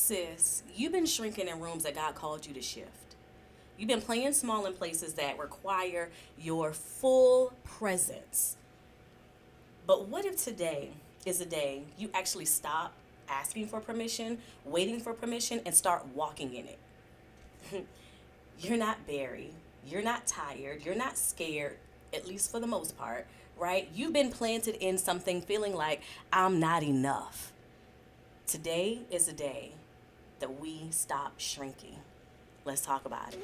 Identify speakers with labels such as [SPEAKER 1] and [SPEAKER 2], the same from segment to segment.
[SPEAKER 1] Sis, you've been shrinking in rooms that God called you to shift. You've been playing small in places that require your full presence. But what if today is a day you actually stop asking for permission, waiting for permission, and start walking in it? You're not buried. You're not tired. You're not scared, at least for the most part, right? You've been planted in something feeling like, I'm not enough. Today is a day that we stop shrinking. Let's talk about it.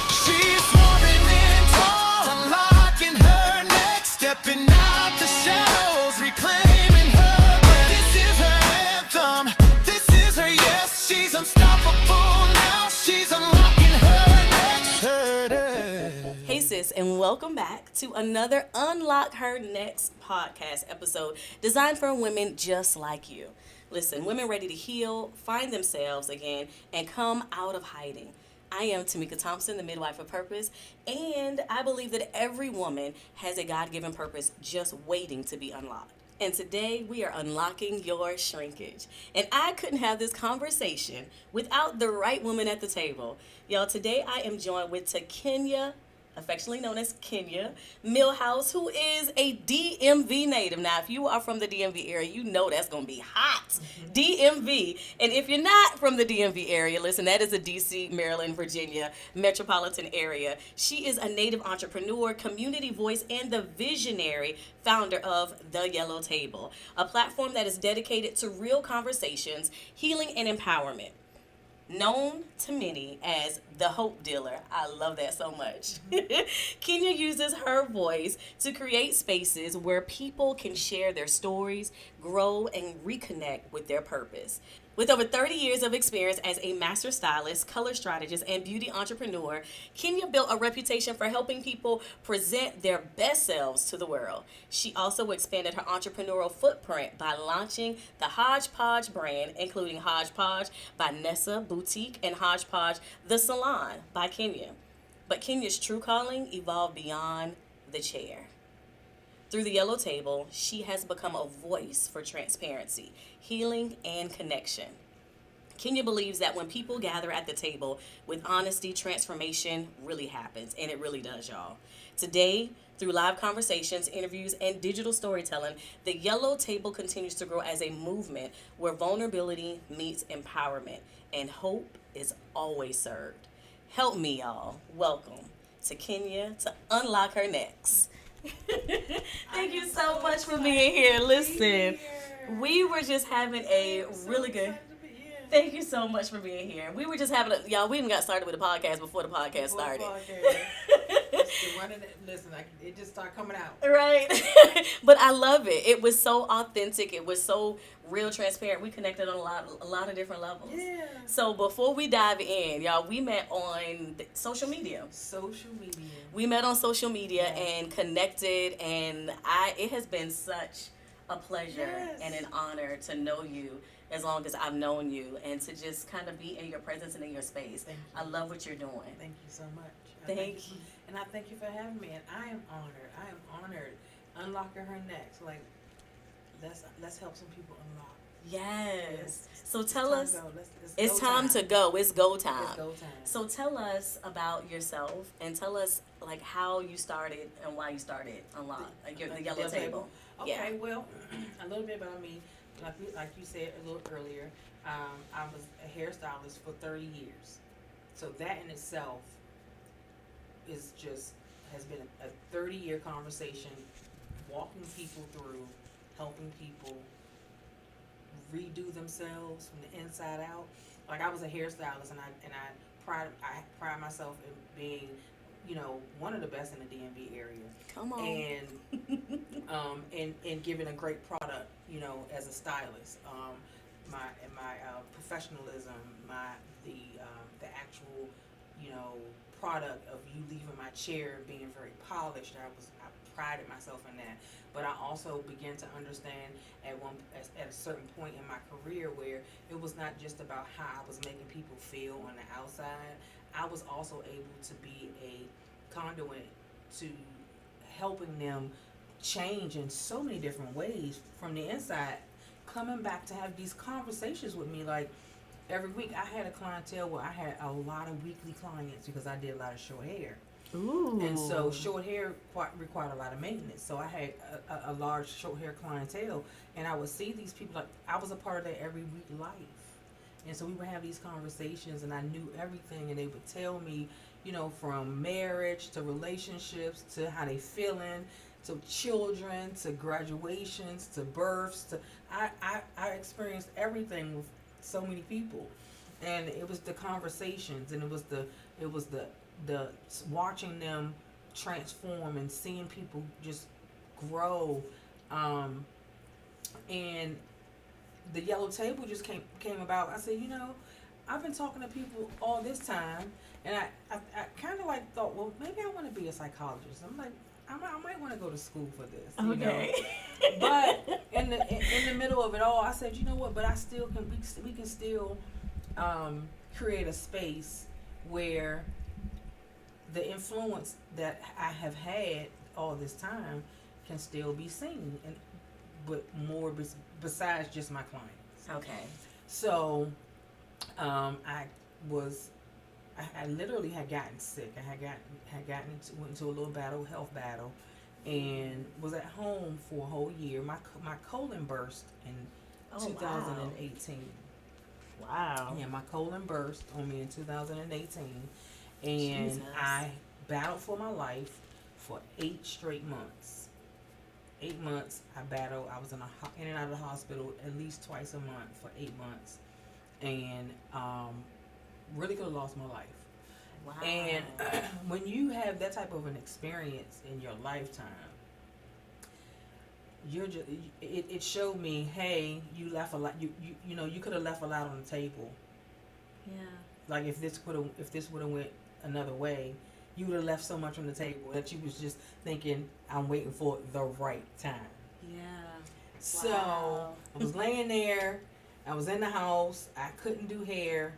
[SPEAKER 2] She's swarming in tall, unlocking her next, stepping out the shadows, reclaiming her breath. This is her anthem, this is her yes. She's unstoppable now, she's unlocking her next.
[SPEAKER 1] Hey sis, and welcome back to another Unlock Her Next podcast episode designed for women just like you. Listen, women ready to heal, find themselves again, and come out of hiding. I am Temeka Thompson, the midwife of purpose, and I believe that every woman has a God-given purpose just waiting to be unlocked. And today we are unlocking your shrinkage. And I couldn't have this conversation without the right woman at the table. Y'all, today I am joined with Takenya, affectionately known as Kenya Millhouse, who is a DMV native. Now, if you are from the DMV area, you know that's going to be hot. DMV. And if you're not from the DMV area, listen, that is a DC, Maryland, Virginia metropolitan area. She is a native entrepreneur, community voice, and the visionary founder of The Yellow Table, a platform that is dedicated to real conversations, healing, and empowerment. Known to many as the Hope Dealer. I love that so much. Kenya uses her voice to create spaces where people can share their stories, grow, and reconnect with their purpose. With over 30 years of experience as a master stylist, color strategist, and beauty entrepreneur, Kenya built a reputation for helping people present their best selves to the world. She also expanded her entrepreneurial footprint by launching the Hodgepodge brand, including Hodgepodge by Nessa Boutique and Hodgepodge The Salon by Kenya. But Kenya's true calling evolved beyond the chair. Through the Yellow Table, she has become a voice for transparency, healing, and connection. Kenya believes that when people gather at the table with honesty, transformation really happens, and it really does, y'all. Today, through live conversations, interviews, and digital storytelling, the Yellow Table continues to grow as a movement where vulnerability meets empowerment, and hope is always served. Help me, y'all. Welcome to Kenya to Unlock Her Next. Thank you so much for being here. Listen, we were just having a really good. Thank you so much for being here. We were just having y'all. We even got started with the podcast before the podcast started.
[SPEAKER 3] Listen, it just started coming out.
[SPEAKER 1] Right, but I love it. It was so authentic. It was so real, transparent. We connected on a lot of different levels.
[SPEAKER 3] Yeah.
[SPEAKER 1] So before we dive in, y'all, we met on social media. We met on social media and connected, and it has been such a pleasure and an honor to know you as long as I've known you, and to just kind of be in your presence and in your space. I love what you're doing.
[SPEAKER 3] Thank you so much.
[SPEAKER 1] Thank you.
[SPEAKER 3] And I thank you for having me. And I am honored. Unlocking her next. Like, let's help some people unlock.
[SPEAKER 1] Yes. So tell us.
[SPEAKER 3] It's
[SPEAKER 1] time to go. It's go time.
[SPEAKER 3] It's go time.
[SPEAKER 1] So tell us about yourself, and tell us like how you started and why you started Unlock, the Yellow Table.
[SPEAKER 3] Okay, well, a little bit about me. Like you said a little earlier, I was a hairstylist for 30 years. So that in itself has been a 30-year conversation, walking people through, helping people redo themselves from the inside out. Like, I was a hairstylist, and I pride myself in being, one of the best in the DMV area.
[SPEAKER 1] Come on.
[SPEAKER 3] And giving a great product, as a stylist. My professionalism, the actual, product of you leaving my chair being very polished. I prided myself in that. But I also began to understand at a certain point in my career where it was not just about how I was making people feel on the outside. I was also able to be a conduit to helping them change in so many different ways from the inside, coming back to have these conversations with me. Like every week, I had a clientele where I had a lot of weekly clients because I did a lot of short hair.
[SPEAKER 1] Ooh.
[SPEAKER 3] And so short hair required a lot of maintenance. So I had a large short hair clientele, and I would see these people, like I was a part of their every week life. And so we would have these conversations, and I knew everything, and they would tell me, you know, from marriage to relationships to how they feeling, to children, to graduations, to births, to I experienced everything with so many people. And it was the conversations, and it was the watching them transform and seeing people just grow. And the yellow table just came about. I said, you know, I've been talking to people all this time, and I kind of like thought, well, maybe I want to be a psychologist. I'm like, I might want to go to school for this.
[SPEAKER 1] Okay.
[SPEAKER 3] You know? But in the middle of it all, I said, you know what? But I still can. We can still create a space where the influence that I have had all this time can still be seen, but more besides just my clients.
[SPEAKER 1] Okay.
[SPEAKER 3] So, I literally had gotten sick. I went into a little health battle, and was at home for a whole year. My colon burst in 2018.
[SPEAKER 1] Wow.
[SPEAKER 3] Yeah, my colon burst on me in 2018, and
[SPEAKER 1] Jesus.
[SPEAKER 3] I battled for my life for 8 straight months. 8 months I battled. I was in and out of the hospital at least twice a month for 8 months, and really could have lost my life.
[SPEAKER 1] Wow.
[SPEAKER 3] And when you have that type of an experience in your lifetime, it showed me, hey, you left a lot. You know, you could have left a lot on the table.
[SPEAKER 1] Yeah.
[SPEAKER 3] Like if this would have went another way, you would have left so much on the table that you was just thinking, I'm waiting for the right time.
[SPEAKER 1] Yeah.
[SPEAKER 3] So
[SPEAKER 1] Wow.
[SPEAKER 3] I was laying there. I was in the house. I couldn't do hair,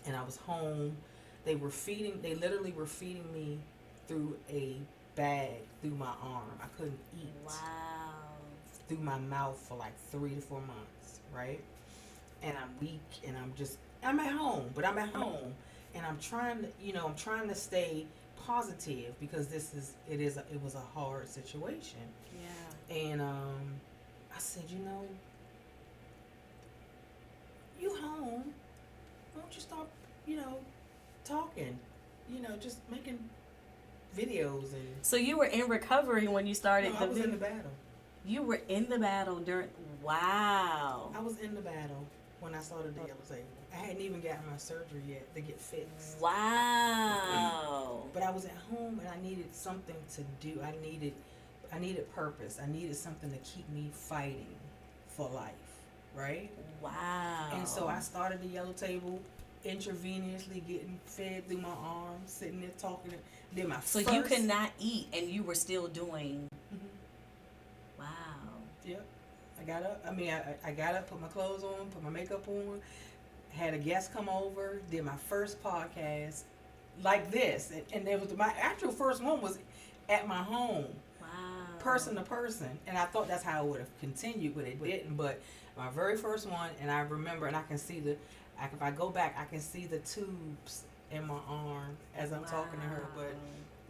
[SPEAKER 3] and I was home. They literally were feeding me through a bag through my arm. I couldn't eat.
[SPEAKER 1] Wow.
[SPEAKER 3] Through my mouth for like 3 to 4 months, right? And I'm weak, and I'm at home, and I'm trying to stay positive because it was a hard situation.
[SPEAKER 1] Yeah.
[SPEAKER 3] And I said, you know, you home, why don't you start, you know, talking, you know, just making videos. And
[SPEAKER 1] So you were in recovery when you started.
[SPEAKER 3] no, I was in the battle.
[SPEAKER 1] You were in the battle during. Wow.
[SPEAKER 3] I was in the battle when I started the yellow table. I hadn't even gotten my surgery yet to get fixed.
[SPEAKER 1] Wow.
[SPEAKER 3] But I was at home, and I needed something to do. I needed purpose. I needed something to keep me fighting for life, right?
[SPEAKER 1] Wow.
[SPEAKER 3] And so I started the yellow table, intravenously getting fed through my arm, sitting there talking. Then my
[SPEAKER 1] So you could not eat, and you were still doing.
[SPEAKER 3] Mm-hmm.
[SPEAKER 1] Wow.
[SPEAKER 3] Yep. I got up. I got up, put my clothes on, put my makeup on, had a guest come over, did my first podcast like this. And it was my actual first one was at my home,
[SPEAKER 1] Wow.
[SPEAKER 3] person to person. And I thought that's how it would have continued, but it didn't. But my very first one, and I remember, and I can see if I go back, I can see the tubes in my arm as I'm talking to her. But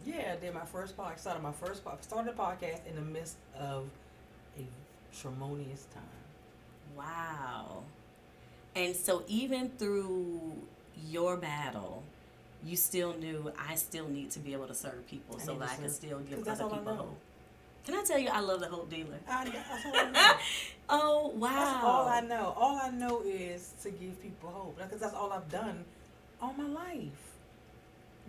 [SPEAKER 3] yeah, I did my first podcast, started the podcast in the midst of a tremendous time.
[SPEAKER 1] Wow. And so even through your battle, you still knew I still need to be able to serve people so that I can still give other people hope. Can I tell you I love the Hope Dealer?
[SPEAKER 3] That's all I know.
[SPEAKER 1] Oh, wow.
[SPEAKER 3] That's all I know. All I know is to give people hope. Because that's all I've done all my life.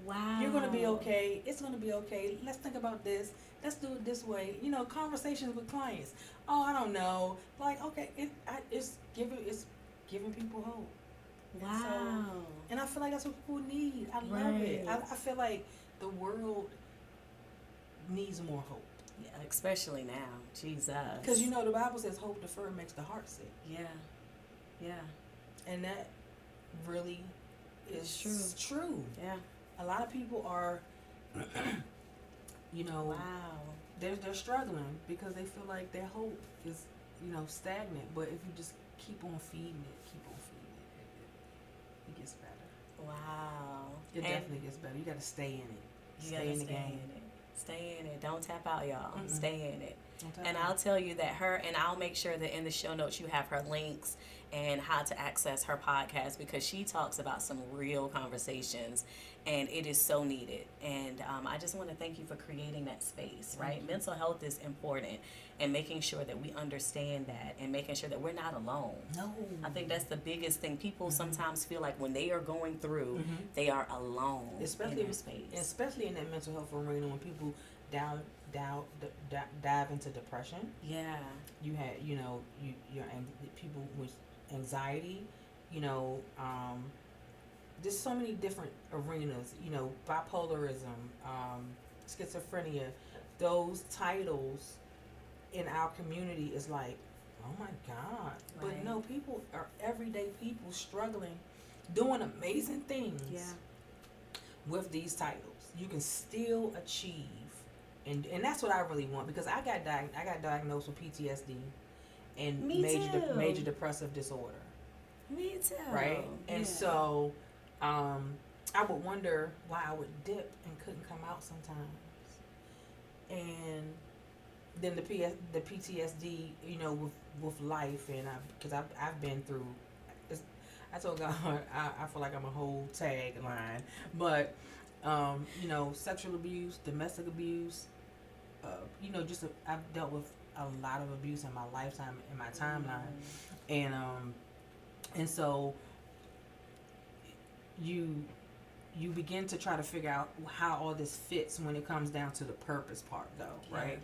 [SPEAKER 1] Wow.
[SPEAKER 3] You're going to be okay. It's going to be okay. Let's think about this. Let's do it this way. You know, conversations with clients. Oh, I don't know. Like, okay, it's giving people hope.
[SPEAKER 1] Wow.
[SPEAKER 3] And I feel like that's what people need. I love it. I feel like the world needs more hope.
[SPEAKER 1] Yeah, especially now. Jesus.
[SPEAKER 3] Because, you know, the Bible says hope deferred makes the heart sick.
[SPEAKER 1] Yeah. Yeah.
[SPEAKER 3] And that really is true.
[SPEAKER 1] Yeah.
[SPEAKER 3] A lot of people are, you know,
[SPEAKER 1] Wow.
[SPEAKER 3] they're struggling because they feel like their hope is stagnant. But if you just keep on feeding it gets better.
[SPEAKER 1] Wow.
[SPEAKER 3] It definitely gets better. You got to stay in it.
[SPEAKER 1] Stay in the game. Stay in it. Don't tap out, y'all.
[SPEAKER 3] Mm-mm.
[SPEAKER 1] Stay in it. And
[SPEAKER 3] out.
[SPEAKER 1] I'll tell you that I'll make sure that in the show notes you have her links and how to access her podcast, because she talks about some real conversations and it is so needed. And I just want to thank you for creating that space, right? Mm-hmm. Mental health is important, and making sure that we understand that and making sure that we're not alone.
[SPEAKER 3] No.
[SPEAKER 1] I think that's the biggest thing. People
[SPEAKER 3] Mm-hmm.
[SPEAKER 1] sometimes feel like when they are going through,
[SPEAKER 3] Mm-hmm.
[SPEAKER 1] they are alone
[SPEAKER 3] especially
[SPEAKER 1] in their space.
[SPEAKER 3] Especially in that mental health arena, when people dive into depression.
[SPEAKER 1] Yeah.
[SPEAKER 3] You had, people with anxiety, there's so many different arenas, bipolarism, schizophrenia. Those titles in our community is like, oh my God. But
[SPEAKER 1] Right.
[SPEAKER 3] no, people are everyday people struggling, doing amazing things.
[SPEAKER 1] Yeah.
[SPEAKER 3] With these titles. You can still achieve. And that's what I really want, because I got diagnosed with PTSD and
[SPEAKER 1] Me too.
[SPEAKER 3] major depressive disorder.
[SPEAKER 1] Me too.
[SPEAKER 3] Right? And
[SPEAKER 1] Yeah.
[SPEAKER 3] so I would wonder why I would dip and couldn't come out sometimes. And then the PTSD, with life, and because I've been through. I told God I feel like I'm a whole tagline, but sexual abuse, domestic abuse, I've dealt with a lot of abuse in my lifetime, in my timeline, and so you begin to try to figure out how all this fits when it comes down to the purpose part, though, right?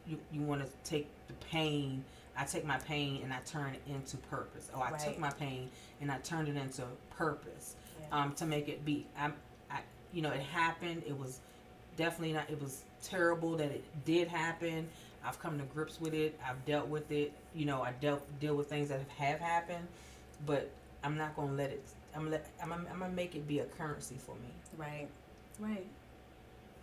[SPEAKER 3] You want to take the pain. I take my pain and I turn it into purpose. Or I took my pain and I turned it into purpose, to make it be. It happened. It was definitely not. It was terrible that it did happen. I've come to grips with it. I've dealt with it. I deal with things that have happened, but I'm not gonna let it. I'm gonna make it be a currency for me.
[SPEAKER 1] Right. Right.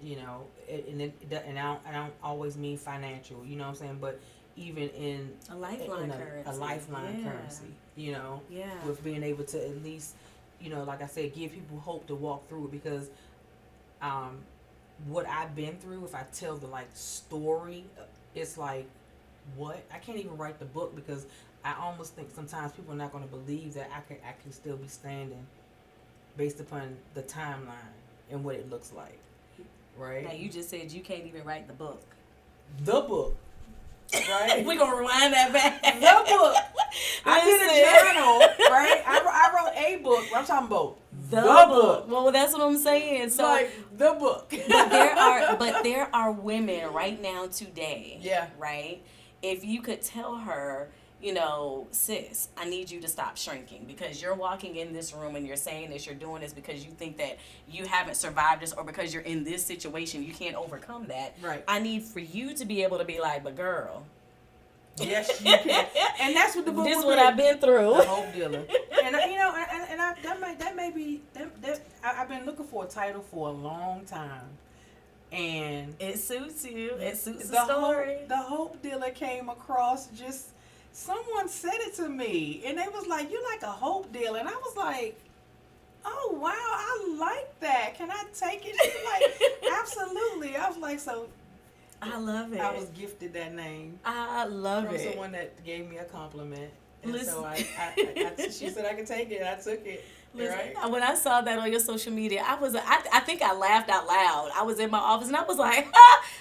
[SPEAKER 3] And I don't always mean financial. You know what I'm saying? But even in
[SPEAKER 1] a lifeline currency.
[SPEAKER 3] A lifeline currency. With being able to at least, like I said, give people hope to walk through it, because what I've been through, if I tell the story, it's like, what? I can't even write the book, because I almost think sometimes people are not going to believe that I can still be standing based upon the timeline and what it looks like. Right?
[SPEAKER 1] Now, you just said you can't even write the book.
[SPEAKER 3] The book. Right?
[SPEAKER 1] We're going to rewind that back.
[SPEAKER 3] The book. I did a journal, right? I wrote a book. I'm talking about the book.
[SPEAKER 1] Well, that's what I'm saying. So
[SPEAKER 3] the book.
[SPEAKER 1] but there are women right now today.
[SPEAKER 3] Yeah.
[SPEAKER 1] Right? If you could tell her, sis, I need you to stop shrinking, because you're walking in this room and you're saying this, you're doing this because you think that you haven't survived this, or because you're in this situation, you can't overcome that.
[SPEAKER 3] Right.
[SPEAKER 1] I need for you to be able to be like, but girl.
[SPEAKER 3] Yes, you can. And that's what the book.
[SPEAKER 1] This is what I've been through.
[SPEAKER 3] The hope dealer. And that may be I've been looking for a title for a long time, and
[SPEAKER 1] it suits you. It suits the story.
[SPEAKER 3] The hope dealer came across just. Someone said it to me, and they was like, "You're like a hope dealer," and I was like, "Oh wow, I like that. Can I take it?" Like, absolutely. I was like, so.
[SPEAKER 1] I love it.
[SPEAKER 3] I was gifted that name.
[SPEAKER 1] I love
[SPEAKER 3] from
[SPEAKER 1] it.
[SPEAKER 3] Someone that gave me a compliment, and
[SPEAKER 1] Listen.
[SPEAKER 3] so she said I could take it. I took it.
[SPEAKER 1] Listen,
[SPEAKER 3] right?
[SPEAKER 1] when I saw that on your social media, I think I laughed out loud. I was in my office and I was like,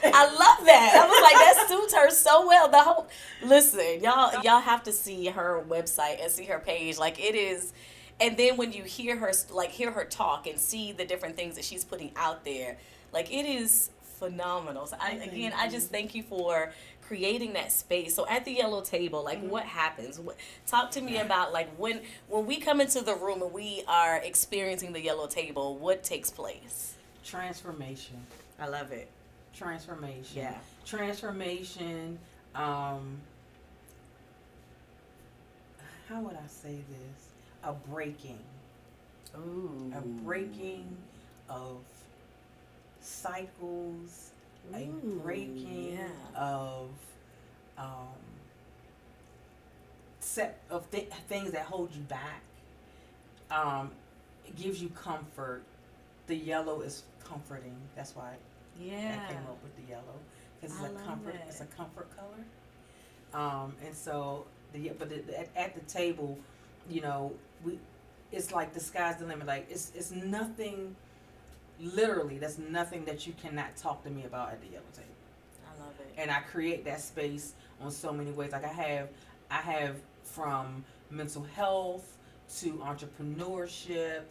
[SPEAKER 1] I love that. I was like, that suits her so well. Listen, y'all have to see her website and see her page. Like, it is. And then when you hear her talk and see the different things that she's putting out there, like, it is phenomenal. So I just thank you for creating that space. So at the yellow table, like, what happens? Talk to me about, like, when we come into the room and we are experiencing the yellow table, what takes place?
[SPEAKER 3] Transformation.
[SPEAKER 1] I love it.
[SPEAKER 3] Transformation.
[SPEAKER 1] Yeah.
[SPEAKER 3] Transformation. How would I say this? A breaking.
[SPEAKER 1] Ooh.
[SPEAKER 3] A breaking of cycles. A breaking of things that hold you back. It gives you comfort. The yellow is comforting. That's why
[SPEAKER 1] Yeah.
[SPEAKER 3] I came up with the yellow, because
[SPEAKER 1] I love it.
[SPEAKER 3] It's a comfort color. And so at the table, it's like the sky's the limit. Like it's nothing. Literally, there's nothing that you cannot talk to me about at the yellow table.
[SPEAKER 1] I love it.
[SPEAKER 3] And I create that space on so many ways. Like I have from mental health to entrepreneurship,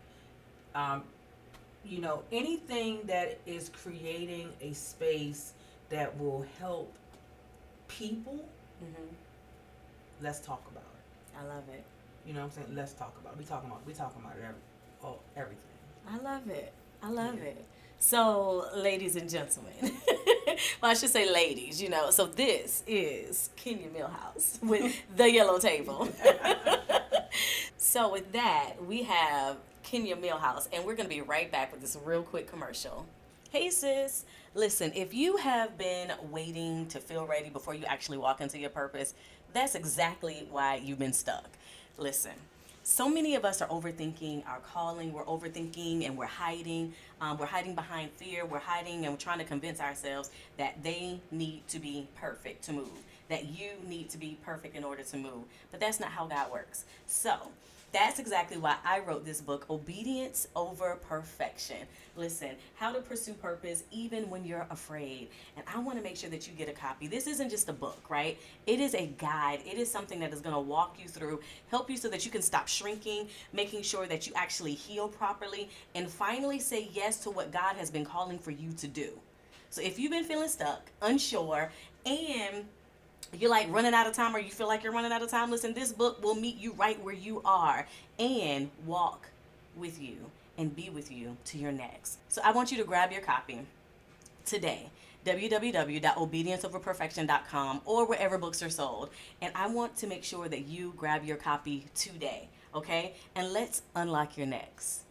[SPEAKER 3] anything that is creating a space that will help people.
[SPEAKER 1] Mm-hmm.
[SPEAKER 3] Let's talk about it.
[SPEAKER 1] I love it.
[SPEAKER 3] You know what I'm saying? Let's talk about it. We talking about it everything.
[SPEAKER 1] I love it. I love it. So, ladies and gentlemen, well, I should say ladies, so this is Takenya Millhouse with the yellow table. So with that, we have Takenya Millhouse, and we're going to be right back with this real quick commercial. Hey sis, listen, if you have been waiting to feel ready before you actually walk into your purpose, that's exactly why you've been stuck. Listen. So many of us are overthinking our calling. We're overthinking and we're hiding. We're hiding behind fear. We're hiding and we're trying to convince ourselves that they need to be perfect to move, that you need to be perfect in order to move. But that's not how God works. So that's exactly why I wrote this book, Obedience Over Perfection. Listen, how to pursue purpose even when you're afraid. And I want to make sure that you get a copy. This isn't just a book, right? It is a guide. It is something that is going to walk you through, help you so that you can stop shrinking, making sure that you actually heal properly, and finally say yes to what God has been calling for you to do. So if you've been feeling stuck, unsure, and you're like running out of time, or you feel like you're running out of time, listen, this book will meet you right where you are and walk with you and be with you to your next. So I want you to grab your copy today, www.obedienceoverperfection.com, or wherever books are sold. And I want to make sure that you grab your copy today, okay? And let's unlock your next.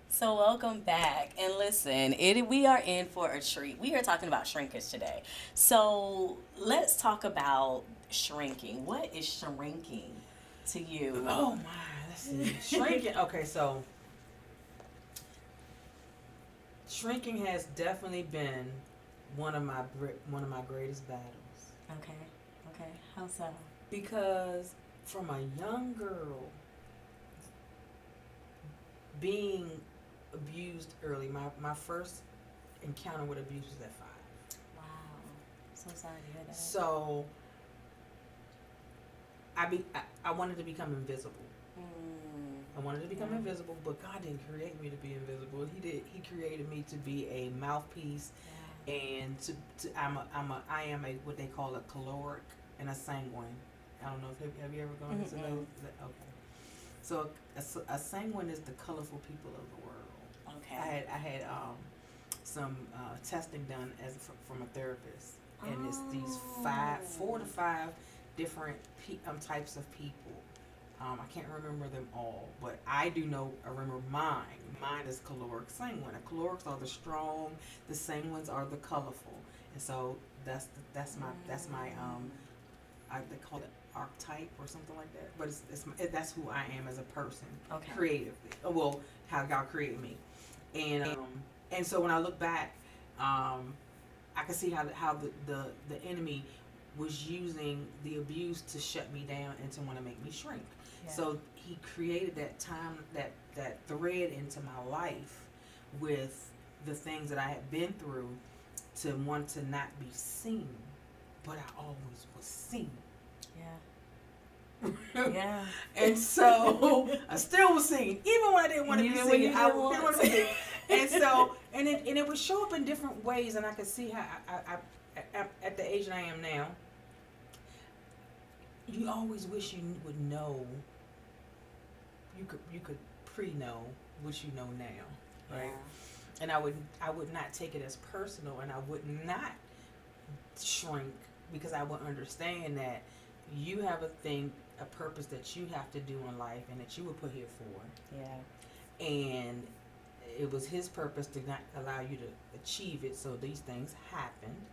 [SPEAKER 1] So welcome back, and listen, we are in for a treat. We are talking about shrinkage today. So let's talk about shrinking. What is shrinking to you?
[SPEAKER 3] Oh my, let's see. Shrinking. Okay, so shrinking has definitely been one of my greatest battles.
[SPEAKER 1] Okay. How so?
[SPEAKER 3] Because from a young girl, being abused early, my first encounter with abuse was at 5.
[SPEAKER 1] Wow. So sorry to hear that.
[SPEAKER 3] So I wanted to become invisible. I wanted to become invisible, but God didn't create me to be invisible. He created me to be a mouthpiece, and I am a what they call a caloric and a sanguine. I don't know if have you ever gone into those? Okay. So a sanguine is the colorful people of the world.
[SPEAKER 1] Okay.
[SPEAKER 3] I had some testing done from a therapist, and it's these 4 to 5 different types of people. I can't remember them all, but I do know. I remember mine. Mine is caloric sanguine. The calorics are the strong. The sanguines are the colorful, and so that's my they call it archetype or something like that. But that's who I am as a person, creatively. Well, how God created me, and so when I look back, I can see how the enemy was using the abuse to shut me down and to want to make me shrink. Yeah. So he created that time, that thread into my life with the things that I had been through to want to not be seen, but I always was seen.
[SPEAKER 1] Yeah. Yeah.
[SPEAKER 3] And so I still was seen, even when I didn't want to be seen. I didn't want to be seen. And so, and it would show up in different ways, and I could see how I at the age that I am now, you always wish you would know. You could pre-know what you know now, right? Yeah. And I would not take it as personal, and I would not shrink, because I would understand that you have a purpose that you have to do in life, and that you were put here for.
[SPEAKER 1] Yeah.
[SPEAKER 3] And it was his purpose to not allow you to achieve it, so these things happened.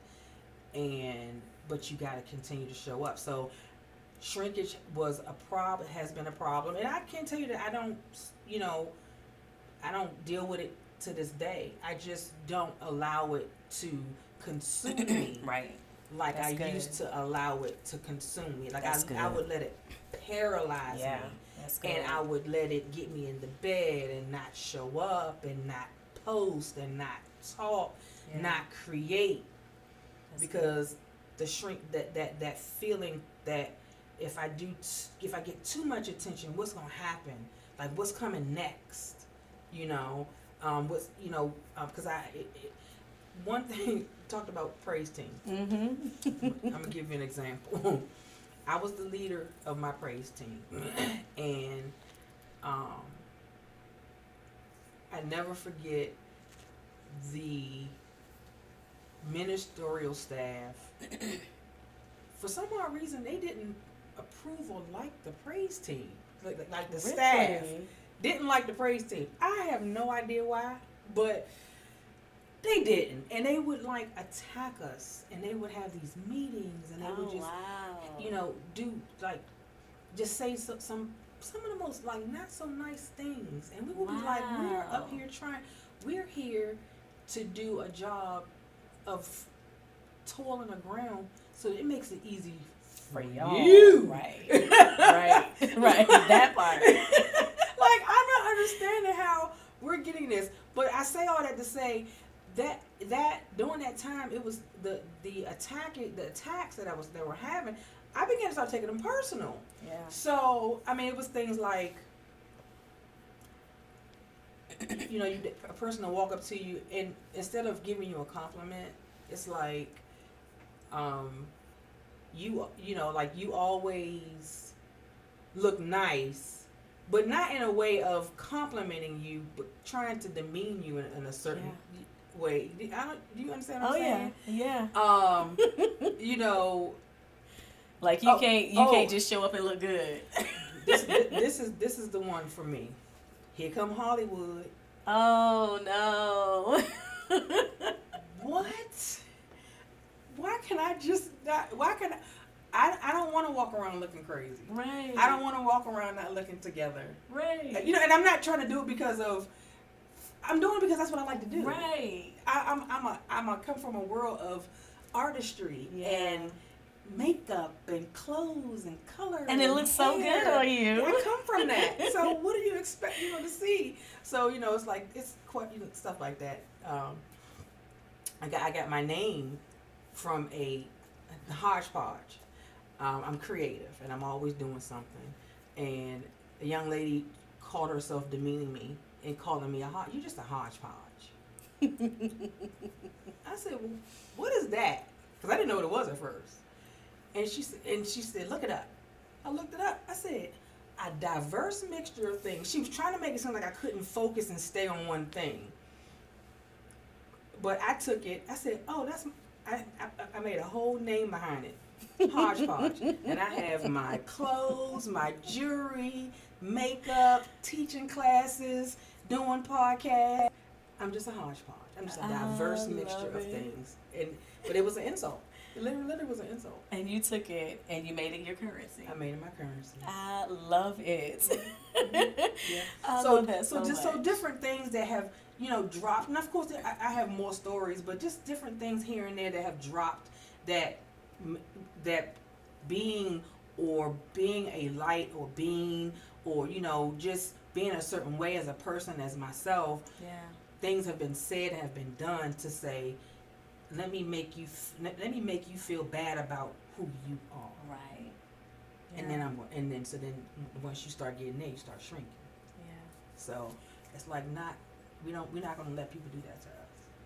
[SPEAKER 3] But you got to continue to show up. So shrinkage was a problem, has been a problem, and I can't tell you that I don't, I don't deal with it to this day. I just don't allow it to consume me.
[SPEAKER 1] Right.
[SPEAKER 3] Like
[SPEAKER 1] That's
[SPEAKER 3] I
[SPEAKER 1] good.
[SPEAKER 3] used to allow it to consume me. Like
[SPEAKER 1] That's
[SPEAKER 3] I
[SPEAKER 1] good.
[SPEAKER 3] would let it paralyze
[SPEAKER 1] Yeah.
[SPEAKER 3] me.
[SPEAKER 1] That's good.
[SPEAKER 3] And I would let it get me in the bed and not show up and not post and not talk,
[SPEAKER 1] Yeah.
[SPEAKER 3] not create.
[SPEAKER 1] That's
[SPEAKER 3] Because the shrink that feeling that if I get too much attention, what's gonna happen? Like what's coming next? Because one thing talked about praise team.
[SPEAKER 1] Mm-hmm.
[SPEAKER 3] I'm gonna give you an example. I was the leader of my praise team, and I never forget the ministerial staff. For some odd reason, they didn't approve or like the praise team. Like the staff didn't like the praise team. I have no idea why, but they didn't. And they would like attack us, and they would have these meetings, and they would just, do like, just say some of the most like not so nice things, and we would be like, we're up here we're here to do a job of toiling the ground, so it makes it easy
[SPEAKER 1] For y'all.
[SPEAKER 3] you.
[SPEAKER 1] Right. Right. That part.
[SPEAKER 3] Like, I'm not understanding how we're getting this. But I say all that to say that during that time, it was the attacks that they were having. I began to start taking them personal.
[SPEAKER 1] Yeah.
[SPEAKER 3] So I mean, it was things like, a person will walk up to you, and instead of giving you a compliment, it's like, you always look nice, but not in a way of complimenting you, but trying to demean you in a certain way. Do you understand what I'm saying?
[SPEAKER 1] Yeah. Like you can't just show up and look good.
[SPEAKER 3] This is the one for me. Here come Hollywood.
[SPEAKER 1] Oh no.
[SPEAKER 3] What? Why can I just not? Why can I don't want to walk around looking crazy.
[SPEAKER 1] Right.
[SPEAKER 3] I don't want to walk around not looking together.
[SPEAKER 1] Right.
[SPEAKER 3] And I'm not trying to do it because of. I'm doing it because that's what I like to do.
[SPEAKER 1] Right.
[SPEAKER 3] I'm a come from a world of artistry and makeup and clothes and color.
[SPEAKER 1] And it looks so good on you.
[SPEAKER 3] I come from that. So what do you expect to see? So it's like it's quite stuff like that. I got my name from a hodgepodge. I'm creative and I'm always doing something. And a young lady called herself demeaning me and calling me you're just a hodgepodge. I said, well, what is that? Because I didn't know what it was at first. And she said, look it up. I looked it up. I said, a diverse mixture of things. She was trying to make it sound like I couldn't focus and stay on one thing. But I took it. I said, oh, I made a whole name behind it. Hodgepodge. And I have my clothes, my jewelry, makeup, teaching classes, doing podcasts. I'm just a hodgepodge. I'm just a diverse mixture of things. But it was an insult. It literally was an insult.
[SPEAKER 1] And you took it and you made it your currency.
[SPEAKER 3] I made it my currency.
[SPEAKER 1] I love it.
[SPEAKER 3] Yeah.
[SPEAKER 1] I love that so much.
[SPEAKER 3] So different things that have dropped, and of course I have more stories, but just different things here and there that have dropped that being a light or being or just being a certain way as a person, as myself.
[SPEAKER 1] Yeah.
[SPEAKER 3] Things have been said, have been done to say, let me make you feel bad about who you are.
[SPEAKER 1] Right. Yeah.
[SPEAKER 3] And then once you start getting there, you start shrinking.
[SPEAKER 1] Yeah.
[SPEAKER 3] So it's like we're not gonna let people do that to us.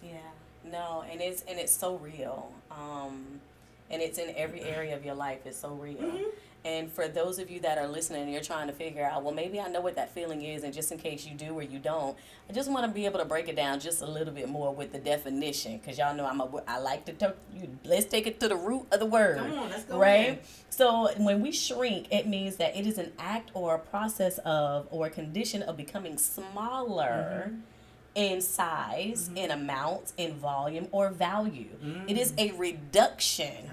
[SPEAKER 1] Yeah. No, and it's so real. And it's in every area of your life. It's so real. Mm-hmm. And for those of you that are listening and you're trying to figure out, well, maybe I know what that feeling is, and just in case you do or you don't, I just want to be able to break it down just a little bit more with the definition, because y'all know I like to talk. Let's take it to the root of the word.
[SPEAKER 3] Come on, let's go.
[SPEAKER 1] Right?
[SPEAKER 3] Ahead.
[SPEAKER 1] So when we shrink, it means that it is an act or a process of or a condition of becoming smaller. Mm-hmm. In size, mm-hmm. in amount, in volume, or value. Mm-hmm. It is a reduction.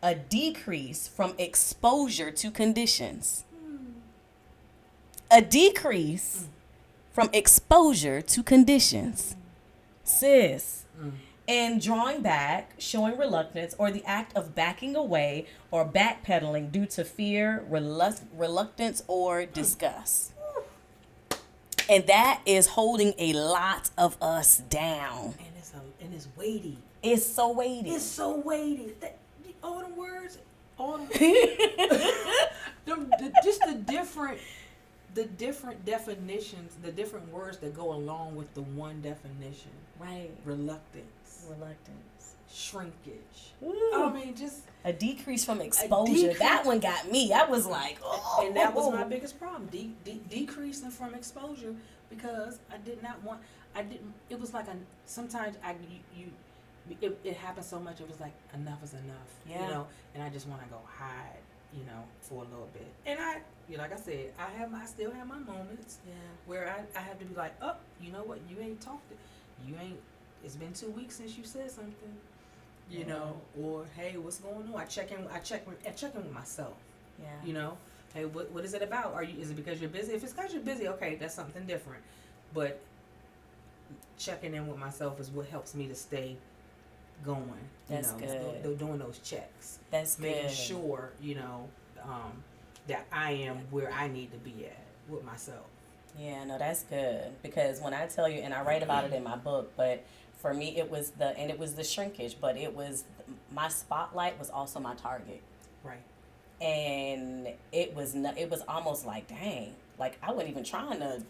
[SPEAKER 1] a decrease from exposure to conditions. A decrease from exposure to conditions. Sis. And drawing back, showing reluctance, or the act of backing away or backpedaling due to fear, reluctance, or disgust. And that is holding a lot of us down.
[SPEAKER 3] And it's weighty.
[SPEAKER 1] It's so weighty.
[SPEAKER 3] It's so weighty. All the words, just the different definitions, the different words that go along with the one definition.
[SPEAKER 1] Right.
[SPEAKER 3] Reluctance. Shrinkage.
[SPEAKER 1] Ooh.
[SPEAKER 3] I mean, just
[SPEAKER 1] a decrease from exposure. That one got me. I was like, oh.
[SPEAKER 3] And that was my biggest problem. Decreasing from exposure, because I did not want. It was like sometimes it happened so much. It was like enough is enough.
[SPEAKER 1] Yeah.
[SPEAKER 3] You know, and I just want to go hide. You know, for a little bit. And like I said, I still have my moments.
[SPEAKER 1] Yeah.
[SPEAKER 3] Where I have to be like, oh, you know what? You ain't talked. It's been 2 weeks since you said something. You know, or hey, what's going on? I check in with myself.
[SPEAKER 1] Yeah.
[SPEAKER 3] You know, hey, what is it about? Is it because you're busy? If it's because you're busy, okay, that's something different. But checking in with myself is what helps me to stay going.
[SPEAKER 1] That's good.
[SPEAKER 3] Doing those checks.
[SPEAKER 1] That's
[SPEAKER 3] making
[SPEAKER 1] good.
[SPEAKER 3] sure, that I am where I need to be at with myself.
[SPEAKER 1] Yeah, no, that's good. Because when I tell you, and I write about it in my book, but for me it was the shrinkage, but it was my spotlight was also my target.
[SPEAKER 3] Right.
[SPEAKER 1] And it was almost like, dang, like I wasn't even trying to,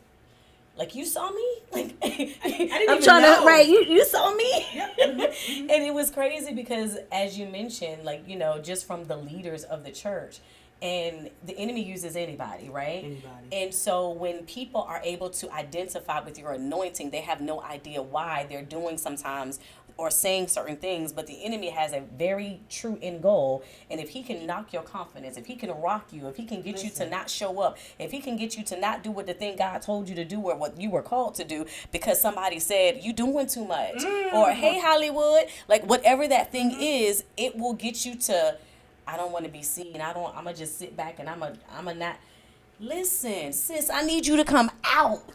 [SPEAKER 1] like, you saw me, like I'm trying to, right? You saw me.
[SPEAKER 3] Yep.
[SPEAKER 1] And it was crazy because, as you mentioned, like, you know, just from the leaders of the church. And the enemy uses anybody, right?
[SPEAKER 3] Anybody.
[SPEAKER 1] And so when people are able to identify with your anointing, they have no idea why they're doing sometimes or saying certain things, but the enemy has a very true end goal. And if he can knock your confidence, if he can rock you, if he can get you to not show up, if he can get you to not do what the thing God told you to do or what you were called to do because somebody said you doing too much, or hey Hollywood, like whatever that thing is, it will get you to, I don't want to be seen. I'm gonna just sit back and I'm a not. Listen, sis, I need you to come out.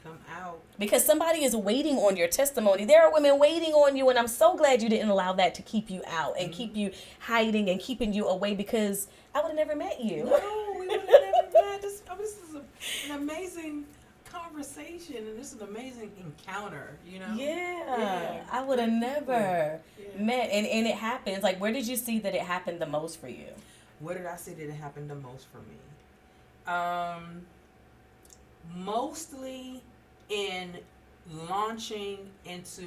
[SPEAKER 3] Come out.
[SPEAKER 1] Because somebody is waiting on your testimony. There are women waiting on you, and I'm so glad you didn't allow that to keep you out and keep you hiding and keeping you away, because I would have never met you.
[SPEAKER 3] No, we would have never met. This is an amazing conversation, and this is an amazing encounter, you know?
[SPEAKER 1] Yeah. I would have never met. And it happens. Like, where did you see that it happened the most for you?
[SPEAKER 3] Where did I see that it happened the most for me? Mostly in launching into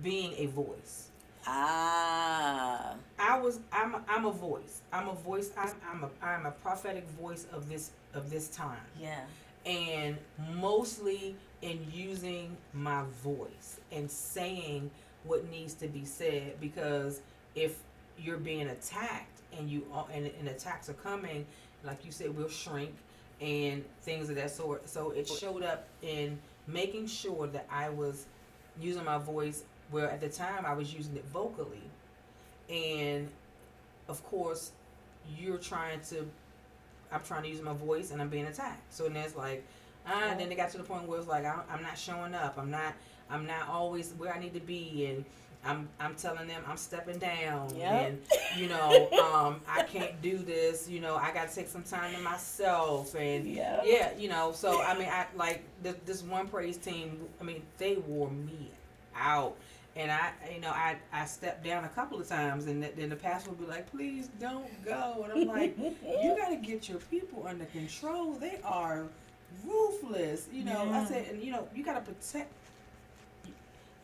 [SPEAKER 3] being a voice.
[SPEAKER 1] Ah.
[SPEAKER 3] I'm a voice. I'm a voice. I'm a prophetic voice of this time.
[SPEAKER 1] Yeah.
[SPEAKER 3] And mostly in using my voice and saying what needs to be said, because if you're being attacked and attacks are coming, like you said, we'll shrink and things of that sort. So it showed up in making sure that I was using my voice, where at the time I was using it vocally. And of course, I'm trying to use my voice and I'm being attacked. So then it's like, then it got to the point where it's like, I'm not showing up. I'm not always where I need to be. And I'm telling them I'm stepping down, and I can't do this. I got to take some time to myself, and So I mean, I like this one praise team. I mean, they wore me out, and I stepped down a couple of times, and then the pastor would be like, "Please don't go," and I'm like, "You got to get your people under control. They are ruthless." I said, and you got to protect.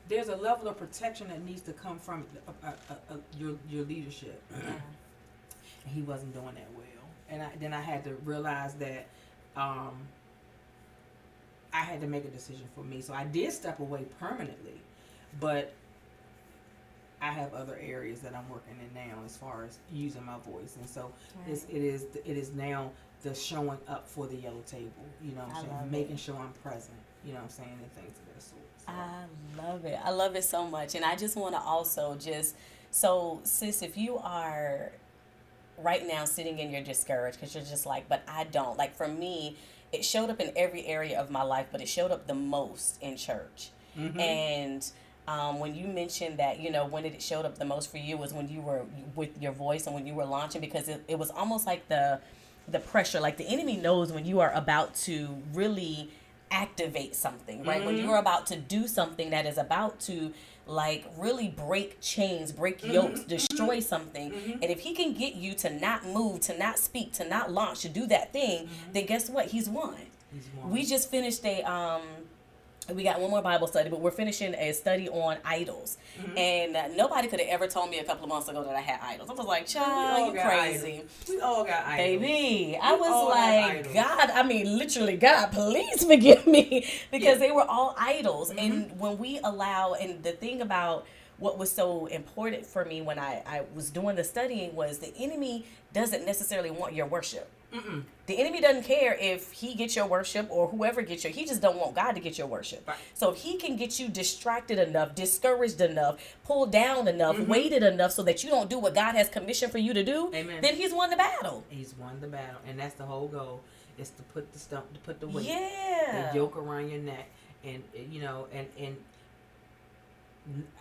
[SPEAKER 3] There's a level of protection that needs to come from your leadership, and he wasn't doing that well. And then I had to realize that I had to make a decision for me. So I did step away permanently, but I have other areas that I'm working in now as far as using my voice, and so it is now the showing up for the yellow table. Making sure I'm present. And things of that sort. So.
[SPEAKER 1] I love it. I love it so much. And I just want to also just So, sis, if you are right now sitting and you're discouraged because you're just like, but I don't. Like for me, it showed up in every area of my life, but it showed up the most in church. And when you mentioned that, when it showed up the most for you was when you were with your voice and when you were launching, because it was almost like the pressure, like the enemy knows when you are about to really activate something, right? When you're about to do something that is about to like really break chains, break yokes, destroy something. And if he can get you to not move, to not speak, to not launch, to do that thing, then guess what? He's won. We just finished we got one more Bible study, but we're finishing a study on idols. And nobody could have ever told me a couple of months ago that I had idols. I was like, child, you crazy.
[SPEAKER 3] Idols. We all got idols.
[SPEAKER 1] Baby, I was like, God, I mean, literally, God, please forgive me. Because they were all idols. And when we allow, and the thing about what was so important for me when I was doing the studying was the enemy doesn't necessarily want your worship. The enemy doesn't care if he gets your worship or whoever gets he just don't want God to get your worship. Right. So if he can get you distracted enough, discouraged enough, pulled down enough, weighted enough so that you don't do what God has commissioned for you to do, then he's won the battle.
[SPEAKER 3] He's won the battle. And that's the whole goal, is to put the stump, to put the weight, the yoke around your neck. And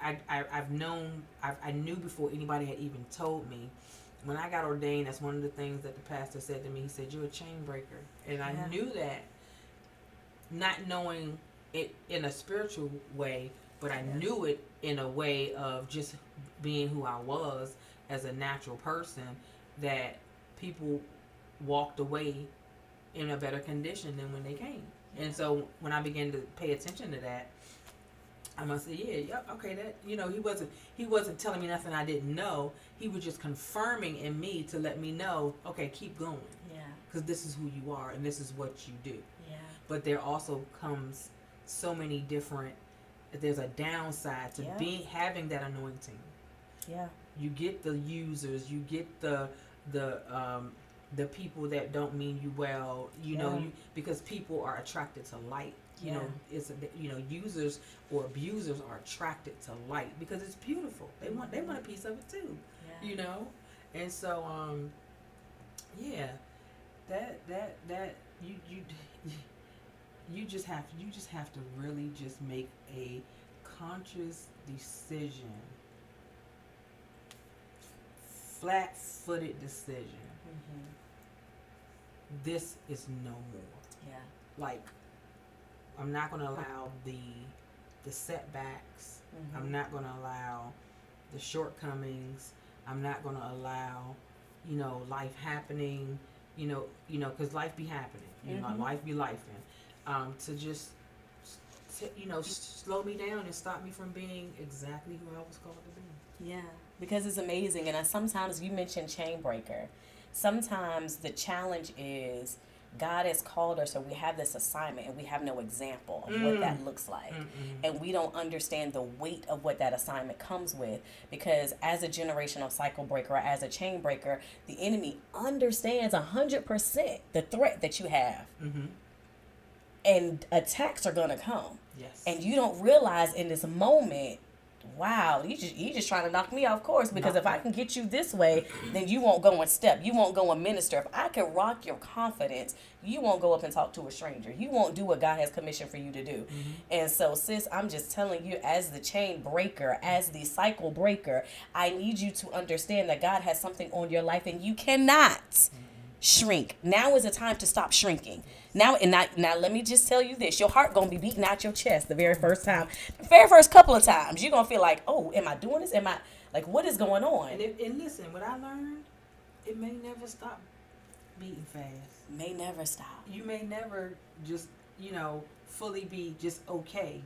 [SPEAKER 3] I knew before anybody had even told me. When I got ordained, that's one of the things that the pastor said to me. He said, "You're a chain breaker." And I knew that, not knowing it in a spiritual way, but I knew it in a way of just being who I was as a natural person, that people walked away in a better condition than when they came. And so when I began to pay attention to that, I must say, okay, that, he wasn't telling me nothing I didn't know. He was just confirming in me to let me know, okay, keep going. Yeah. Because this is who you are and this is what you do. Yeah. But there also comes so many different, there's a downside to having that anointing. Yeah. You get the users, you get the people that don't mean you well, because people are attracted to light. Users or abusers are attracted to light because it's beautiful. They want a piece of it too. Yeah. And so that you just have to really just make a conscious decision, flat-footed decision. This is no more. Yeah. Like, I'm not going to allow the setbacks. I'm not going to allow the shortcomings. I'm not going to allow, life happening, because life be happening. Life be lifing. To just, slow me down and stop me from being exactly who I was called to be.
[SPEAKER 1] Yeah, because it's amazing. And sometimes you mentioned chain breaker. Sometimes the challenge is God has called us, or we have this assignment, and we have no example of what that looks like. And we don't understand the weight of what that assignment comes with, because as a generational cycle breaker, or as a chain breaker, the enemy understands 100% the threat that you have. And attacks are going to come. Yes. And you don't realize in this moment, wow, you just trying to knock me off course, because if I can get you this way, then you won't go and step. You won't go and minister. If I can rock your confidence, you won't go up and talk to a stranger. You won't do what God has commissioned for you to do. And so, sis, I'm just telling you, as the chain breaker, as the cycle breaker, I need you to understand that God has something on your life, and you cannot shrink. Now is the time to stop shrinking. Now let me just tell you this. Your heart going to be beating out your chest the very first time. The very first couple of times. You're going to feel like, oh, am I doing this? Am I, like, what is going on?
[SPEAKER 3] And listen, what I learned, it may never stop beating fast.
[SPEAKER 1] May never stop.
[SPEAKER 3] You may never just, fully be just okay.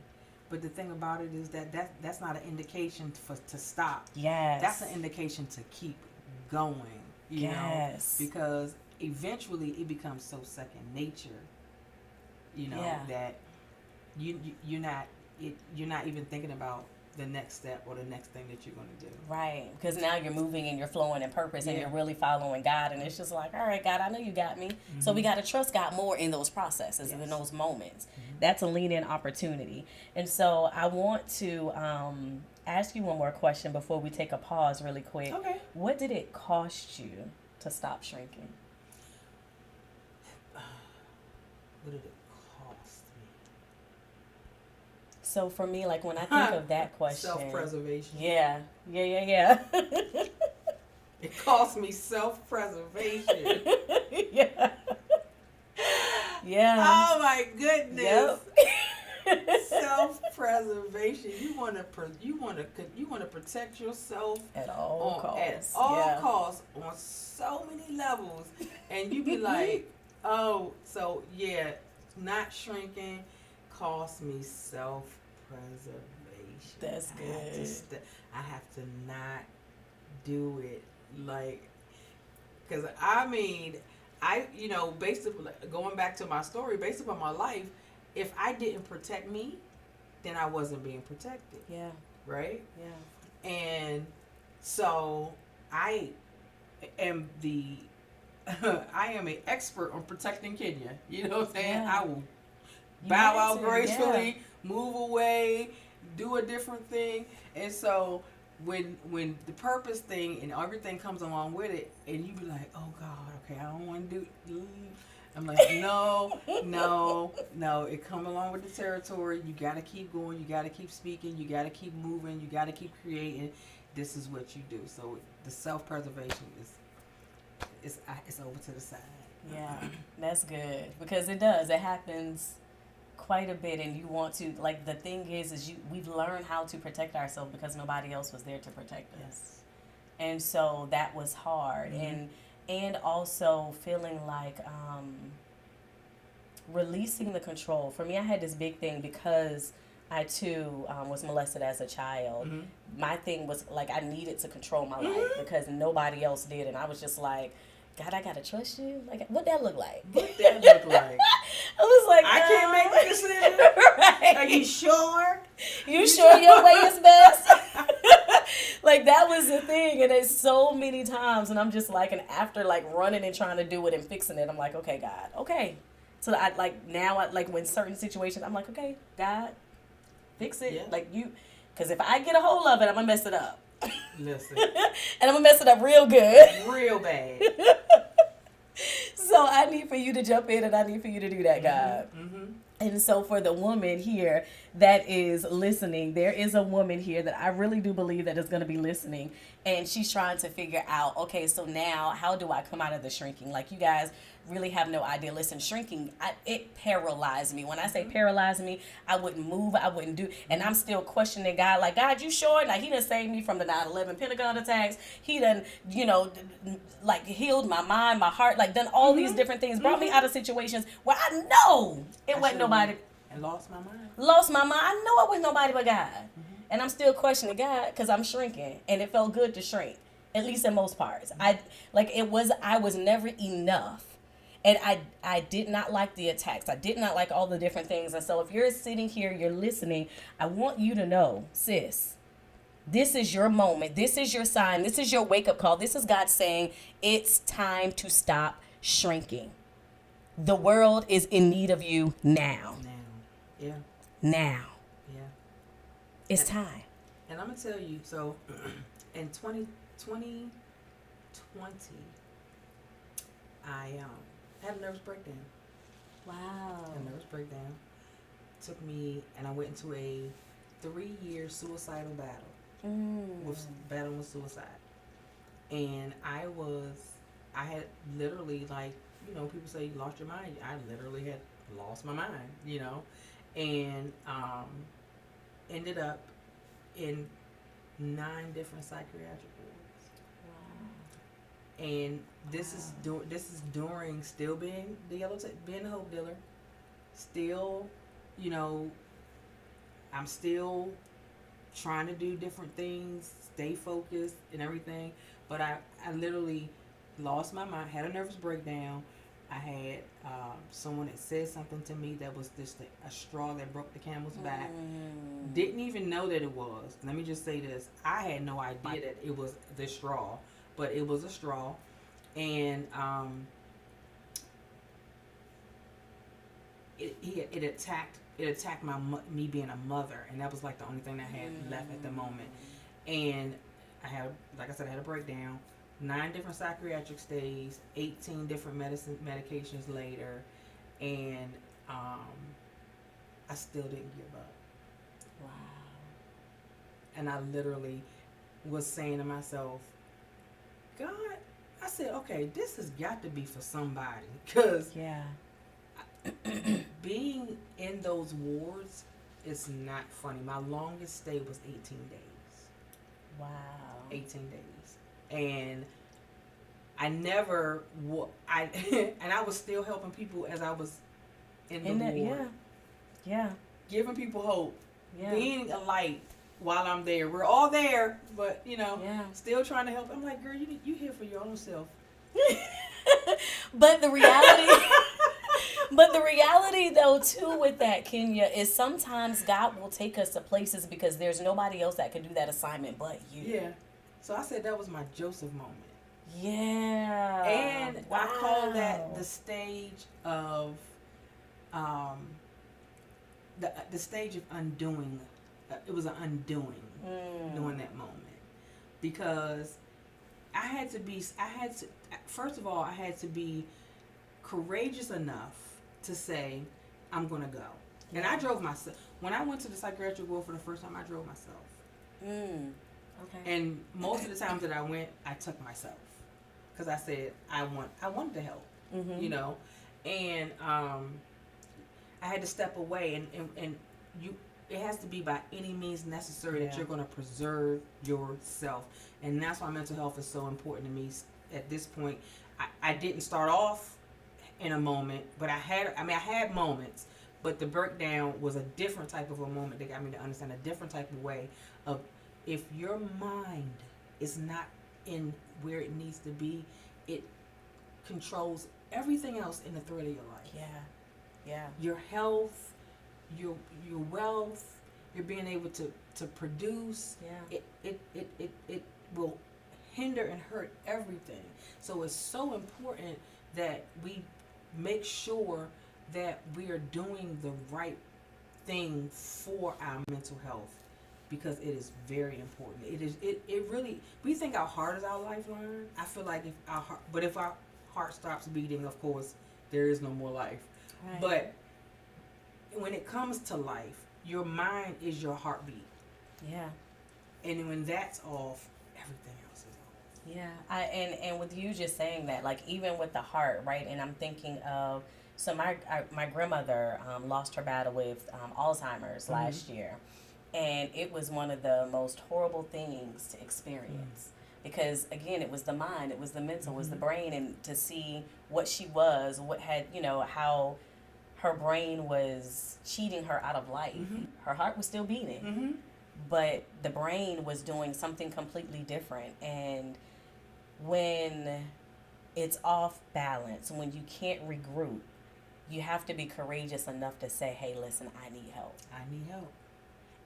[SPEAKER 3] But the thing about it is that's not an indication to stop. Yes. That's an indication to keep going. You know, because eventually it becomes so second nature, that you're not even thinking about the next step or the next thing that you're going to do.
[SPEAKER 1] Right, because now you're moving and you're flowing in purpose and you're really following God, and it's just like, all right, God, I know you got me. So we got to trust God more in those processes and in those moments. That's a lean-in opportunity. And so I want to ask you one more question before we take a pause really quick.
[SPEAKER 3] Okay.
[SPEAKER 1] What did it cost you to stop shrinking?
[SPEAKER 3] What did it cost me?
[SPEAKER 1] So for me, like when I think of that question,
[SPEAKER 3] Self-preservation.
[SPEAKER 1] Yeah.
[SPEAKER 3] It cost me self-preservation.
[SPEAKER 1] Yeah. Yeah.
[SPEAKER 3] Oh my goodness.
[SPEAKER 1] Yep.
[SPEAKER 3] Self-preservation. You want to protect yourself
[SPEAKER 1] At all costs.
[SPEAKER 3] At all costs on so many levels, and you be like, oh, so yeah, not shrinking cost me self-preservation.
[SPEAKER 1] That's good.
[SPEAKER 3] I have to not do it, like, because I mean, based upon going back to my story, based upon my life, if I didn't protect me, then I wasn't being protected.
[SPEAKER 1] Yeah.
[SPEAKER 3] Right?
[SPEAKER 1] Yeah.
[SPEAKER 3] And so I am I am an expert on protecting Kenya. You know what I'm saying?
[SPEAKER 1] Yeah.
[SPEAKER 3] I will bow out gracefully, move away, do a different thing. And so when the purpose thing and everything comes along with it, and you be like, oh God, okay, I don't want to do. I'm like, no. It come along with the territory. You got to keep going. You got to keep speaking. You got to keep moving. You got to keep creating. This is what you do. So the self-preservation is over to the side.
[SPEAKER 1] Yeah, that's good because it does. It happens quite a bit, and you want to, like, the thing is we've learned how to protect ourselves because nobody else was there to protect us, and so that was hard, and also feeling like releasing the control. For me, I had this big thing because I too was molested as a child. My thing was like I needed to control my life because nobody else did, and I was just like, God, I gotta trust you. Like, what that look like? I was like,
[SPEAKER 3] I can't make the decision.
[SPEAKER 1] Right.
[SPEAKER 3] Are you sure?
[SPEAKER 1] You sure your way is best? Like, that was the thing, and it's so many times, and I'm just like, and after like running and trying to do it and fixing it, I'm like, okay, God, okay. So I like when certain situations, I'm like, okay, God, fix it. Yeah. Like you, because if I get a hold of it, I'm gonna mess it up.
[SPEAKER 3] Listen.
[SPEAKER 1] And I'm gonna mess it up real good.
[SPEAKER 3] Real bad.
[SPEAKER 1] So I need for you to jump in and I need for you to do that, God. And so for the woman here that is listening, there is a woman here that I really do believe that is going to be listening. And she's trying to figure out, okay, so now how do I come out of the shrinking? Like, you guys really have no idea. Listen, shrinking, it paralyzed me. When I say paralyzed me, I wouldn't move, I wouldn't do, and I'm still questioning God, like, God, you sure? Like, he done saved me from the 9/11 Pentagon attacks. He done, like, healed my mind, my heart, like, done all these different things, brought me out of situations where I know it wasn't nobody.
[SPEAKER 3] And lost my mind.
[SPEAKER 1] I know it was nobody but God. And I'm still questioning God because I'm shrinking, and it felt good to shrink, at least in most parts. I was never enough. And I did not like the attacks. I did not like all the different things. And so if you're sitting here, you're listening, I want you to know, sis, this is your moment. This is your sign. This is your wake-up call. This is God saying it's time to stop shrinking. The world is in need of you now.
[SPEAKER 3] Yeah.
[SPEAKER 1] Now.
[SPEAKER 3] Yeah.
[SPEAKER 1] It's time.
[SPEAKER 3] And I'm going to tell you, so in 2020, I had a nervous breakdown.
[SPEAKER 1] Wow.
[SPEAKER 3] A nervous breakdown. Took me, and I went into a 3-year suicidal battle. Battling with suicide. And I had literally, like, people say you lost your mind. I literally had lost my mind, and ended up in 9 different psychiatric wards. Wow. And this is during still being the being the hope dealer. Still, I'm still trying to do different things, stay focused and everything. But I literally lost my mind, had a nervous breakdown. I had someone that said something to me that was just a straw that broke the camel's back. Didn't even know that it was. Let me just say this. I had no idea that it was the straw, but it was a straw. And it attacked me being a mother, and that was like the only thing I had left at the moment. And I had, like I said, I had a breakdown. 9 different psychiatric stays, 18 different medications later, and I still didn't give up.
[SPEAKER 1] Wow.
[SPEAKER 3] And I literally was saying to myself, God, I said, okay, this has got to be for somebody, because
[SPEAKER 1] Yeah.
[SPEAKER 3] being in those wards is not funny. My longest stay was 18 days.
[SPEAKER 1] Wow.
[SPEAKER 3] 18 days. And I never, and I was still helping people as I was in the ward.
[SPEAKER 1] Yeah. Yeah.
[SPEAKER 3] Giving people hope.
[SPEAKER 1] Yeah.
[SPEAKER 3] Being a light while I'm there. We're all there, but,
[SPEAKER 1] Yeah.
[SPEAKER 3] still trying to help. I'm like, girl, you here for your own self.
[SPEAKER 1] But the reality though too with that, Kenya, is sometimes God will take us to places because there's nobody else that can do that assignment but you.
[SPEAKER 3] Yeah. So I said that was my Joseph moment.
[SPEAKER 1] Yeah.
[SPEAKER 3] And I call that the stage of the stage of undoing. It was an undoing during that moment, because first of all, I had to be courageous enough to say, I'm going to go. And I drove myself. When I went to the psychiatric ward for the first time, I drove myself.
[SPEAKER 1] Okay.
[SPEAKER 3] And most of the times that I went, I took myself, because I said I wanted to help, and I had to step away, and it has to be by any means necessary that you're going to preserve yourself, and that's why mental health is so important to me. At this point, I didn't start off in a moment, but I had moments, but the breakdown was a different type of a moment that got me to understand a different type of way of, if your mind is not in where it needs to be, it controls everything else in the thread of your life.
[SPEAKER 1] Yeah.
[SPEAKER 3] Your health, your wealth, you're being able to produce.
[SPEAKER 1] Yeah.
[SPEAKER 3] It will hinder and hurt everything. So it's so important that we make sure that we are doing the right thing for our mental health, because it is very important. It really, we think our heart is our lifeline. I feel like if our heart stops beating, of course, there is no more life.
[SPEAKER 1] Right.
[SPEAKER 3] But when it comes to life, your mind is your heartbeat.
[SPEAKER 1] Yeah.
[SPEAKER 3] And when that's off, everything else is off.
[SPEAKER 1] Yeah. And with you just saying that, like even with the heart, right? And I'm thinking of, so my grandmother lost her battle with Alzheimer's last year. And it was one of the most horrible things to experience. Because again, it was the mind, it was the mental, it was the brain, and to see what she was, what had, how her brain was cheating her out of life. Her heart was still beating, but the brain was doing something completely different. And when it's off balance, when you can't regroup, you have to be courageous enough to say, hey, listen, I need help.
[SPEAKER 3] I need help.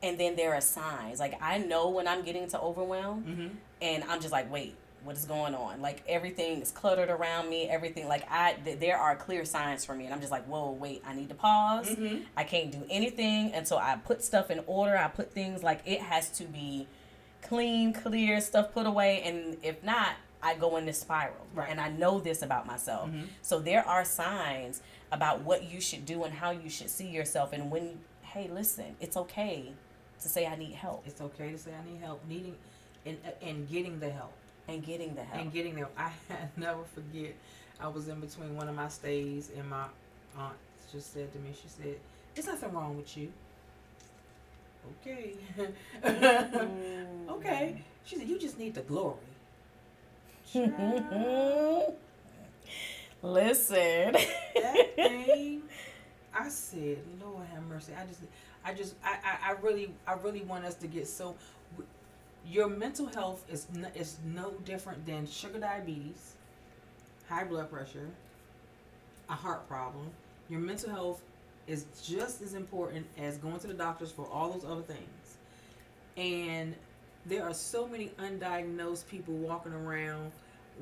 [SPEAKER 1] And then there are signs. Like, I know when I'm getting to overwhelm, and I'm just like, wait, what is going on? Like, everything is cluttered around me, everything. Like, there are clear signs for me. And I'm just like, whoa, wait, I need to pause. I can't do anything until I put stuff in order. I put things, like, it has to be clean, clear, stuff put away. And if not, I go in this spiral.
[SPEAKER 3] Right.
[SPEAKER 1] And I know this about myself. So there are signs about what you should do and how you should see yourself. And when, hey, listen, it's okay to say I need help.
[SPEAKER 3] It's okay to say I need help. And getting the help.
[SPEAKER 1] And getting the help.
[SPEAKER 3] And getting the help. I never forget, I was in between one of my stays, and my aunt just said to me, she said, there's nothing wrong with you. Okay. Okay. She said, you just need the glory.
[SPEAKER 1] Listen.
[SPEAKER 3] That thing, I said, Lord have mercy. I really want us to get so. Your mental health is no different than sugar diabetes, high blood pressure, a heart problem. Your mental health is just as important as going to the doctors for all those other things. And there are so many undiagnosed people walking around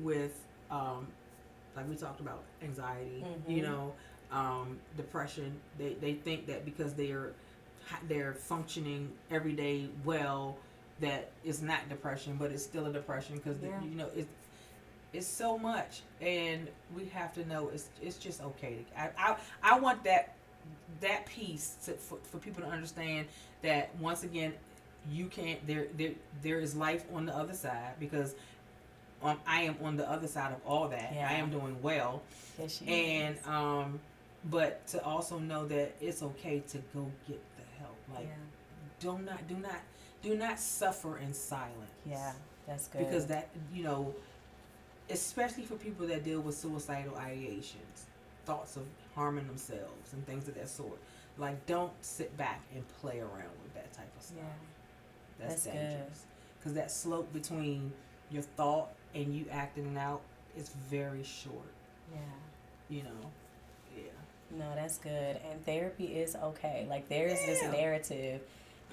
[SPEAKER 3] with, like we talked about, anxiety, depression. They think that because they're functioning every day well, that it's not depression, but it's still a depression because you know it's so much, and we have to know it's just okay. I want that piece for people to understand that once again, you can't. There is life on the other side, because I am on the other side of all that.
[SPEAKER 1] Yeah.
[SPEAKER 3] I am doing well,
[SPEAKER 1] Yes, she
[SPEAKER 3] and
[SPEAKER 1] is.
[SPEAKER 3] but to also know that it's okay to go get the help. Like,
[SPEAKER 1] Yeah.
[SPEAKER 3] do not suffer in silence.
[SPEAKER 1] Yeah, that's good.
[SPEAKER 3] Because that, you know, especially for people that deal with suicidal ideations, thoughts of harming themselves and things of that sort. Like, don't sit back and play around with that type of stuff.
[SPEAKER 1] Yeah.
[SPEAKER 3] That's
[SPEAKER 1] That's
[SPEAKER 3] dangerous. Because that slope between your thought and you acting it out is very short.
[SPEAKER 1] Yeah.
[SPEAKER 3] You know? Yeah.
[SPEAKER 1] No, that's good. And therapy is okay. Like, there's this narrative,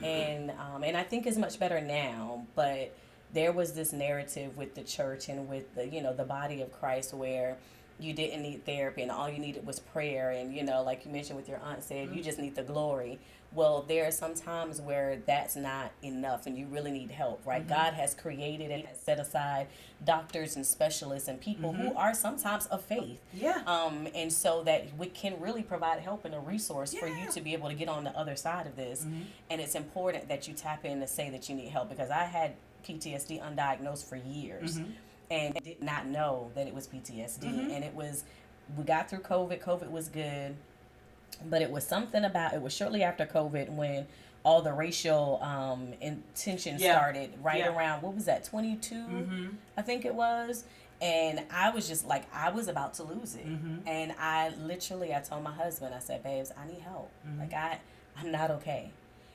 [SPEAKER 1] and I think it's much better now, but there was this narrative with the church and with the, you know, the body of Christ, where you didn't need therapy and all you needed was prayer, and, you know, like you mentioned with your aunt said, you just need the glory. Well, there are some times where that's not enough and you really need help, right? God has created and has set aside doctors and specialists and people who are sometimes of faith.
[SPEAKER 3] Yeah.
[SPEAKER 1] And so that we can really provide help and a resource for you to be able to get on the other side of this. And it's important that you tap in to say that you need help, because I had PTSD undiagnosed for years and did not know that it was PTSD. And it was, we got through COVID. COVID was good. But it was something about, it was shortly after COVID when all the racial tension started around, what was that, 22, I think it was. And I was just like, I was about to lose it. And I told my husband, I said, babes, I need help. Like, I'm not okay.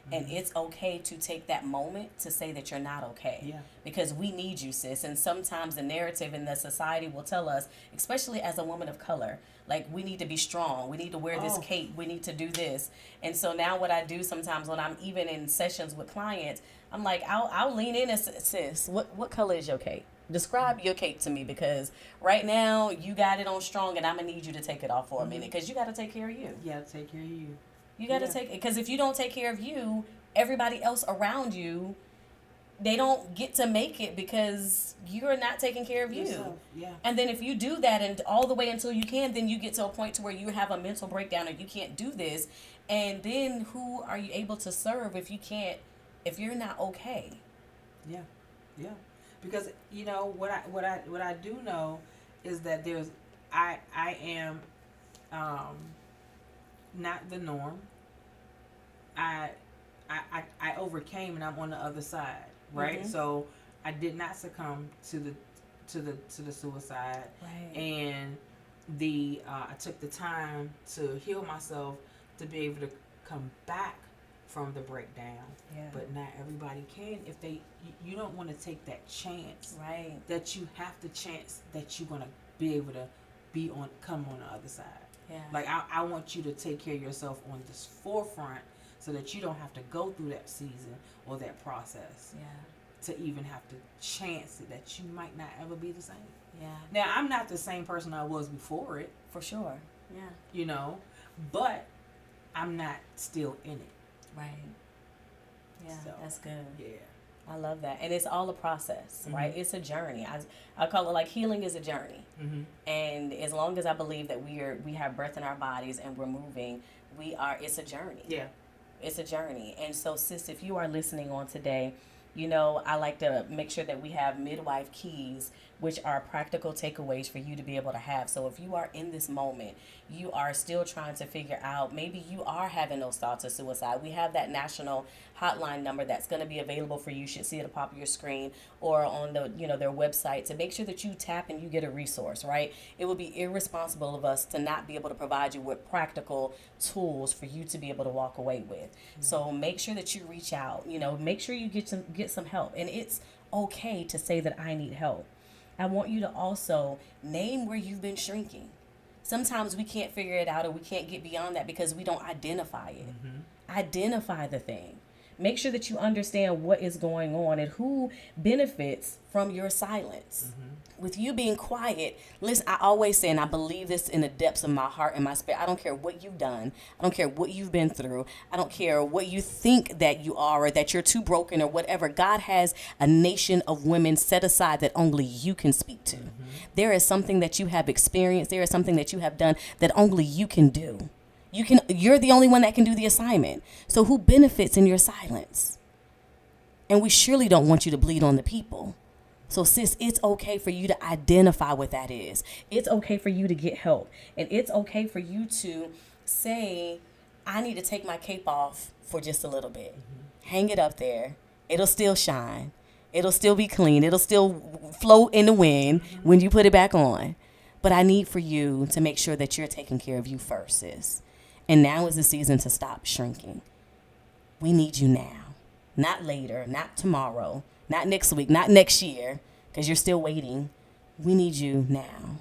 [SPEAKER 1] And it's okay to take that moment to say that you're not okay.
[SPEAKER 3] Yeah.
[SPEAKER 1] Because we need you, sis. And sometimes the narrative in the society will tell us, especially as a woman of color, like, we need to be strong. We need to wear this cape. We need to do this. And so now what I do sometimes when I'm even in sessions with clients, I'm like, I'll lean in and say, sis, what color is your cape? Describe your cape to me, because right now you got it on strong and I'm going to need you to take it off for a minute, because you got to take care of you.
[SPEAKER 3] You got to take care of you.
[SPEAKER 1] You got to take it, because if you don't take care of you, everybody else around you, they don't get to make it because you're not taking care of you.
[SPEAKER 3] Yourself. Yeah.
[SPEAKER 1] And then if you do that and all the way until you can, then you get to a point to where you have a mental breakdown or you can't do this. And then who are you able to serve if you're not okay?
[SPEAKER 3] Yeah. Yeah. Because, you know, what I do know is that I am not the norm. I overcame, and I'm on the other side, right? So I did not succumb to the suicide,
[SPEAKER 1] Right.
[SPEAKER 3] and I took the time to heal myself to be able to come back from the breakdown.
[SPEAKER 1] Yeah.
[SPEAKER 3] But not everybody can. If you don't want to take that chance,
[SPEAKER 1] Right.
[SPEAKER 3] that you have the chance that you're gonna be able to come on the other side.
[SPEAKER 1] Yeah.
[SPEAKER 3] Like, I want you to take care of yourself on this forefront, so that you don't have to go through that season or that process
[SPEAKER 1] Yeah.
[SPEAKER 3] to even have to chance it, that you might not ever be the same.
[SPEAKER 1] Yeah.
[SPEAKER 3] Now, I'm not the same person I was before it,
[SPEAKER 1] For sure. Yeah.
[SPEAKER 3] you know, but I'm not still in it.
[SPEAKER 1] Right. Yeah.
[SPEAKER 3] So,
[SPEAKER 1] That's good.
[SPEAKER 3] Yeah.
[SPEAKER 1] I love that. And it's all a process, right? It's a journey. I call it, like, healing is a journey. And as long as I believe that we have breath in our bodies and we're moving, it's a journey.
[SPEAKER 3] Yeah.
[SPEAKER 1] It's a journey. And so, sis, if you are listening on today, you know, I like to make sure that we have midwife keys, which are practical takeaways for you to be able to have. So if you are in this moment, you are still trying to figure out, maybe you are having those thoughts of suicide. We have that national hotline number that's going to be available for you. You should see it at the top of your screen or on the, you know, their website, to make sure that you tap and you get a resource, right? It would be irresponsible of us to not be able to provide you with practical tools for you to be able to walk away with. So make sure that you reach out, you know, make sure you get some help. And it's okay to say that I need help. I want you to also name where you've been shrinking. Sometimes we can't figure it out, or we can't get beyond that because we don't identify it. Identify the thing. Make sure that you understand what is going on and who benefits from your silence. with you being quiet, listen, I always say, and I believe this in the depths of my heart and my spirit, I don't care what you've done. I don't care what you've been through. I don't care what you think that you are or that you're too broken or whatever. God has a nation of women set aside that only you can speak to. There is something that you have experienced. There is something that you have done that only you can do. You're the only one that can do the assignment. So who benefits in your silence? And we surely don't want you to bleed on the people. So sis, it's okay for you to identify what that is. It's okay for you to get help. And it's okay for you to say, I need to take my cape off for just a little bit. Hang it up there. It'll still shine. It'll still be clean. It'll still float in the wind when you put it back on. But I need for you to make sure that you're taking care of you first, sis. And now is the season to stop shrinking. We need you now. Not later, not tomorrow. Not next week, not next year, because you're still waiting. We need you now.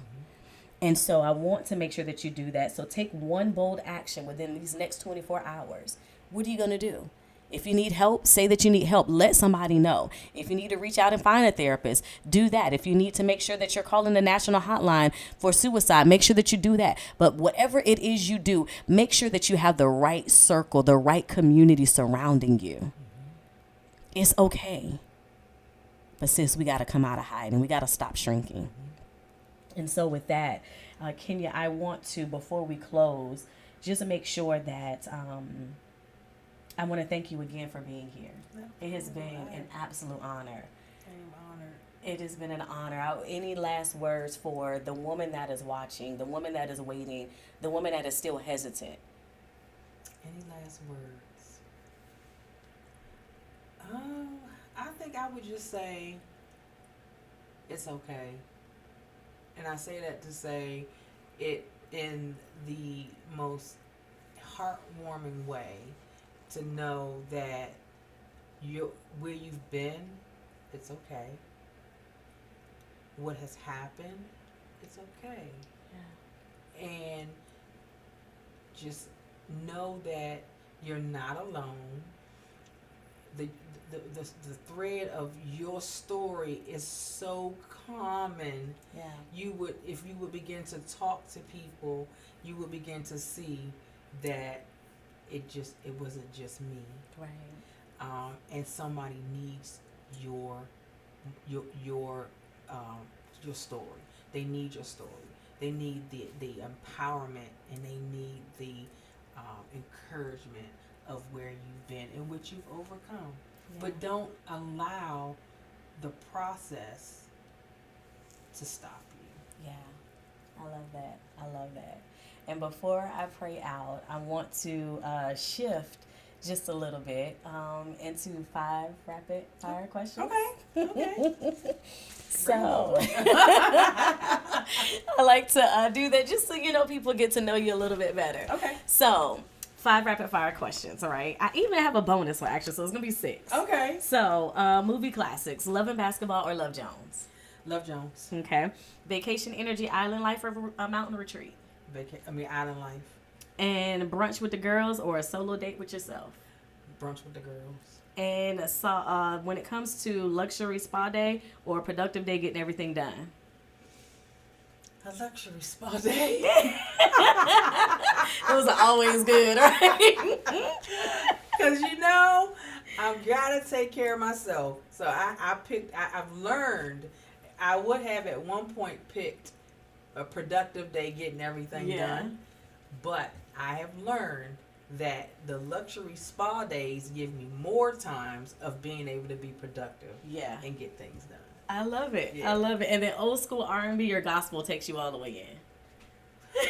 [SPEAKER 1] And so I want to make sure that you do that. So take one bold action within these next 24 hours. What are you going to do? If you need help, say that you need help. Let somebody know. If you need to reach out and find a therapist, do that. If you need to make sure that you're calling the national hotline for suicide, make sure that you do that. But whatever it is you do, make sure that you have the right circle, the right community surrounding you. It's okay. But sis, we got to come out of hiding. We got to stop shrinking. And so with that, Kenya, I want to, before we close, just make sure that I want to thank you again for being here. It has been an absolute honor.
[SPEAKER 3] I am honored.
[SPEAKER 1] It has been an honor. Any last words for the woman that is watching, the woman that is waiting, the woman that is still hesitant?
[SPEAKER 3] Any last words? I think I would just say it's okay. And I say that to say it in the most heartwarming way, to know that where you've been, it's okay. What has happened, it's okay. Yeah. And just know that you're not alone. The thread of your story is so common.
[SPEAKER 1] Yeah.
[SPEAKER 3] If you would begin to talk to people, you would begin to see that it wasn't just me.
[SPEAKER 1] Right.
[SPEAKER 3] And somebody needs your story. They need your story. They need the empowerment, and they need the encouragement of where you've been and what you've overcome. Yeah. But don't allow the process to stop you.
[SPEAKER 1] Yeah, I love that. I love that. And before I pray out, I want to shift just a little bit into 5 rapid fire questions.
[SPEAKER 3] Okay.
[SPEAKER 1] So I like to do that just so people get to know you a little bit better.
[SPEAKER 3] Okay.
[SPEAKER 1] So 5 rapid fire questions. All right. I even have a bonus one actually, so it's gonna be 6.
[SPEAKER 3] Okay.
[SPEAKER 1] So movie classics: Love and Basketball or Love Jones?
[SPEAKER 3] Love Jones.
[SPEAKER 1] Okay. Vacation, energy, island life, or a mountain retreat?
[SPEAKER 3] Island life.
[SPEAKER 1] And brunch with the girls or a solo date with yourself?
[SPEAKER 3] Brunch with the girls.
[SPEAKER 1] And when it comes to luxury spa day or productive day getting everything done?
[SPEAKER 3] A luxury spa day.
[SPEAKER 1] Those are always good, right?
[SPEAKER 3] Because I've got to take care of myself. So I've learned, I would have at one point picked a productive day getting everything done. But I have learned that the luxury spa days give me more times of being able to be productive and get things done.
[SPEAKER 1] I love it.
[SPEAKER 3] Yeah.
[SPEAKER 1] I love it. And then old school R&B or gospel takes you all the way in?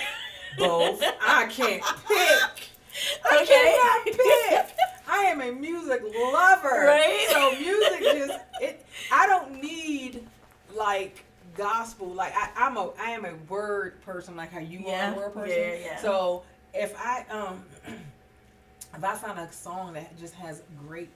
[SPEAKER 3] Both. I can't pick. I cannot pick. I am a music lover.
[SPEAKER 1] Right?
[SPEAKER 3] So music I don't need like gospel. Like I am a word person, like how you are a word person.
[SPEAKER 1] Yeah.
[SPEAKER 3] So if I find a song that just has great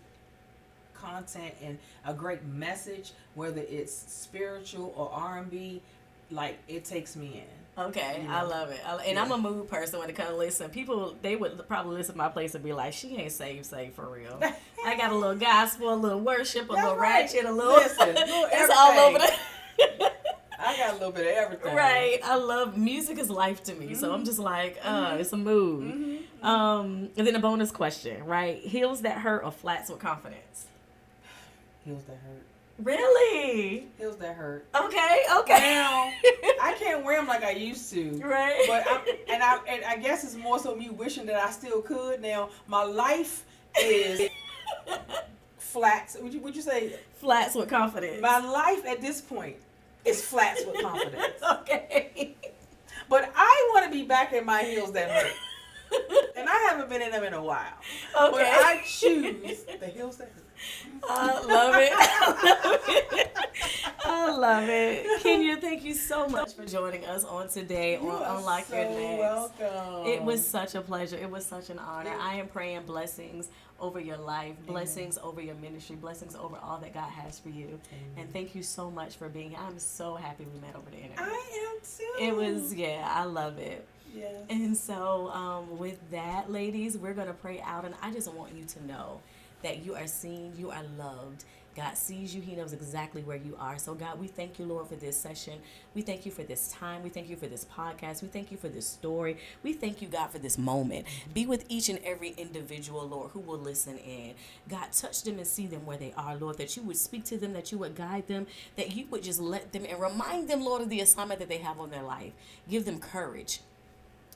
[SPEAKER 3] content and a great message, whether it's spiritual or R&B, like it takes me in.
[SPEAKER 1] Okay, I love it. I'm a mood person when it comes to listen. People, they would probably listen to my place and be like, she ain't saved for real. I got a little gospel, a little worship, a little ratchet, a little...
[SPEAKER 3] Listen,
[SPEAKER 1] it's all over the...
[SPEAKER 3] I got a little bit of everything.
[SPEAKER 1] Right. I love music is life to me. So I'm just like, it's a mood. And then a bonus question, right? Heels that hurt or flats with confidence?
[SPEAKER 3] Heels that hurt.
[SPEAKER 1] Really?
[SPEAKER 3] Heels that hurt.
[SPEAKER 1] Okay.
[SPEAKER 3] Now, I can't wear them like I used to.
[SPEAKER 1] Right.
[SPEAKER 3] But I guess it's more so me wishing that I still could. Now, my life is flats. Would you say?
[SPEAKER 1] Flats with confidence.
[SPEAKER 3] My life at this point is flats with confidence.
[SPEAKER 1] Okay.
[SPEAKER 3] But I want to be back in my heels that hurt. And I haven't been in them in a while.
[SPEAKER 1] Okay.
[SPEAKER 3] But I choose the heels that hurt.
[SPEAKER 1] I love it. I love it. Kenya, thank you so much for joining us on today on Unlock Your Next.
[SPEAKER 3] Welcome.
[SPEAKER 1] It was such a pleasure. It was such an honor. I am praying blessings over your life, blessings over your ministry, blessings over all that God has for you. And thank you so much for being here. I'm so happy we met over the internet.
[SPEAKER 3] I am too.
[SPEAKER 1] It was, I love it.
[SPEAKER 3] Yes.
[SPEAKER 1] And so with that, ladies, we're going to pray out. And I just want you to know that you are seen, you are loved. God sees you. He knows exactly where you are. So, God, we thank you, Lord, for this session. We thank you for this time. We thank you for this podcast. We thank you for this story. We thank you, God, for this moment. Be with each and every individual, Lord, who will listen in. God, touch them and see them where they are, Lord, that you would speak to them, that you would guide them, that you would just let them and remind them, Lord, of the assignment that they have on their life. Give them courage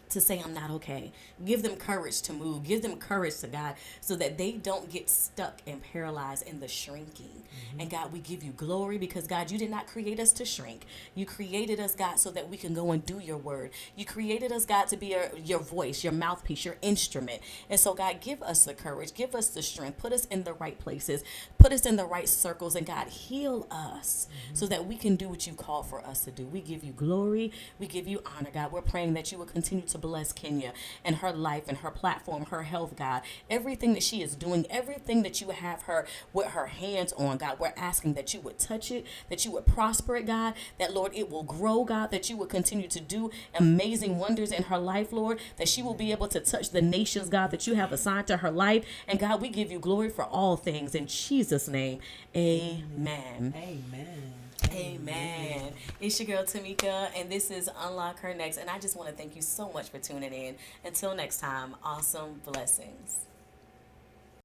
[SPEAKER 1] to say I'm not okay. Give them courage to move. Give them courage to God so that they don't get stuck and paralyzed in the shrinking. And God, we give you glory because God, you did not create us to shrink. You created us, God, so that we can go and do your word. You created us, God, to be your voice, your mouthpiece, your instrument. And so, God, give us the courage. Give us the strength. Put us in the right places. Put us in the right circles. And God, heal us so that we can do what you called for us to do. We give you glory. We give you honor, God. We're praying that you will continue to bless Kenya and her life and her platform, her health, God. Everything that she is doing, everything that you have her with her hands on, God. We're asking that you would touch it, that you would prosper it, God, that, Lord, it will grow, God, that you would continue to do amazing wonders in her life, Lord, that she will be able to touch the nations, God, that you have assigned to her life. And, God, we give you glory for all things. In Jesus' name, amen.
[SPEAKER 3] Amen.
[SPEAKER 1] Amen. It's your girl Temeka, and this is Unlock Her Next. And I just want to thank you so much for tuning in. Until next time, awesome blessings.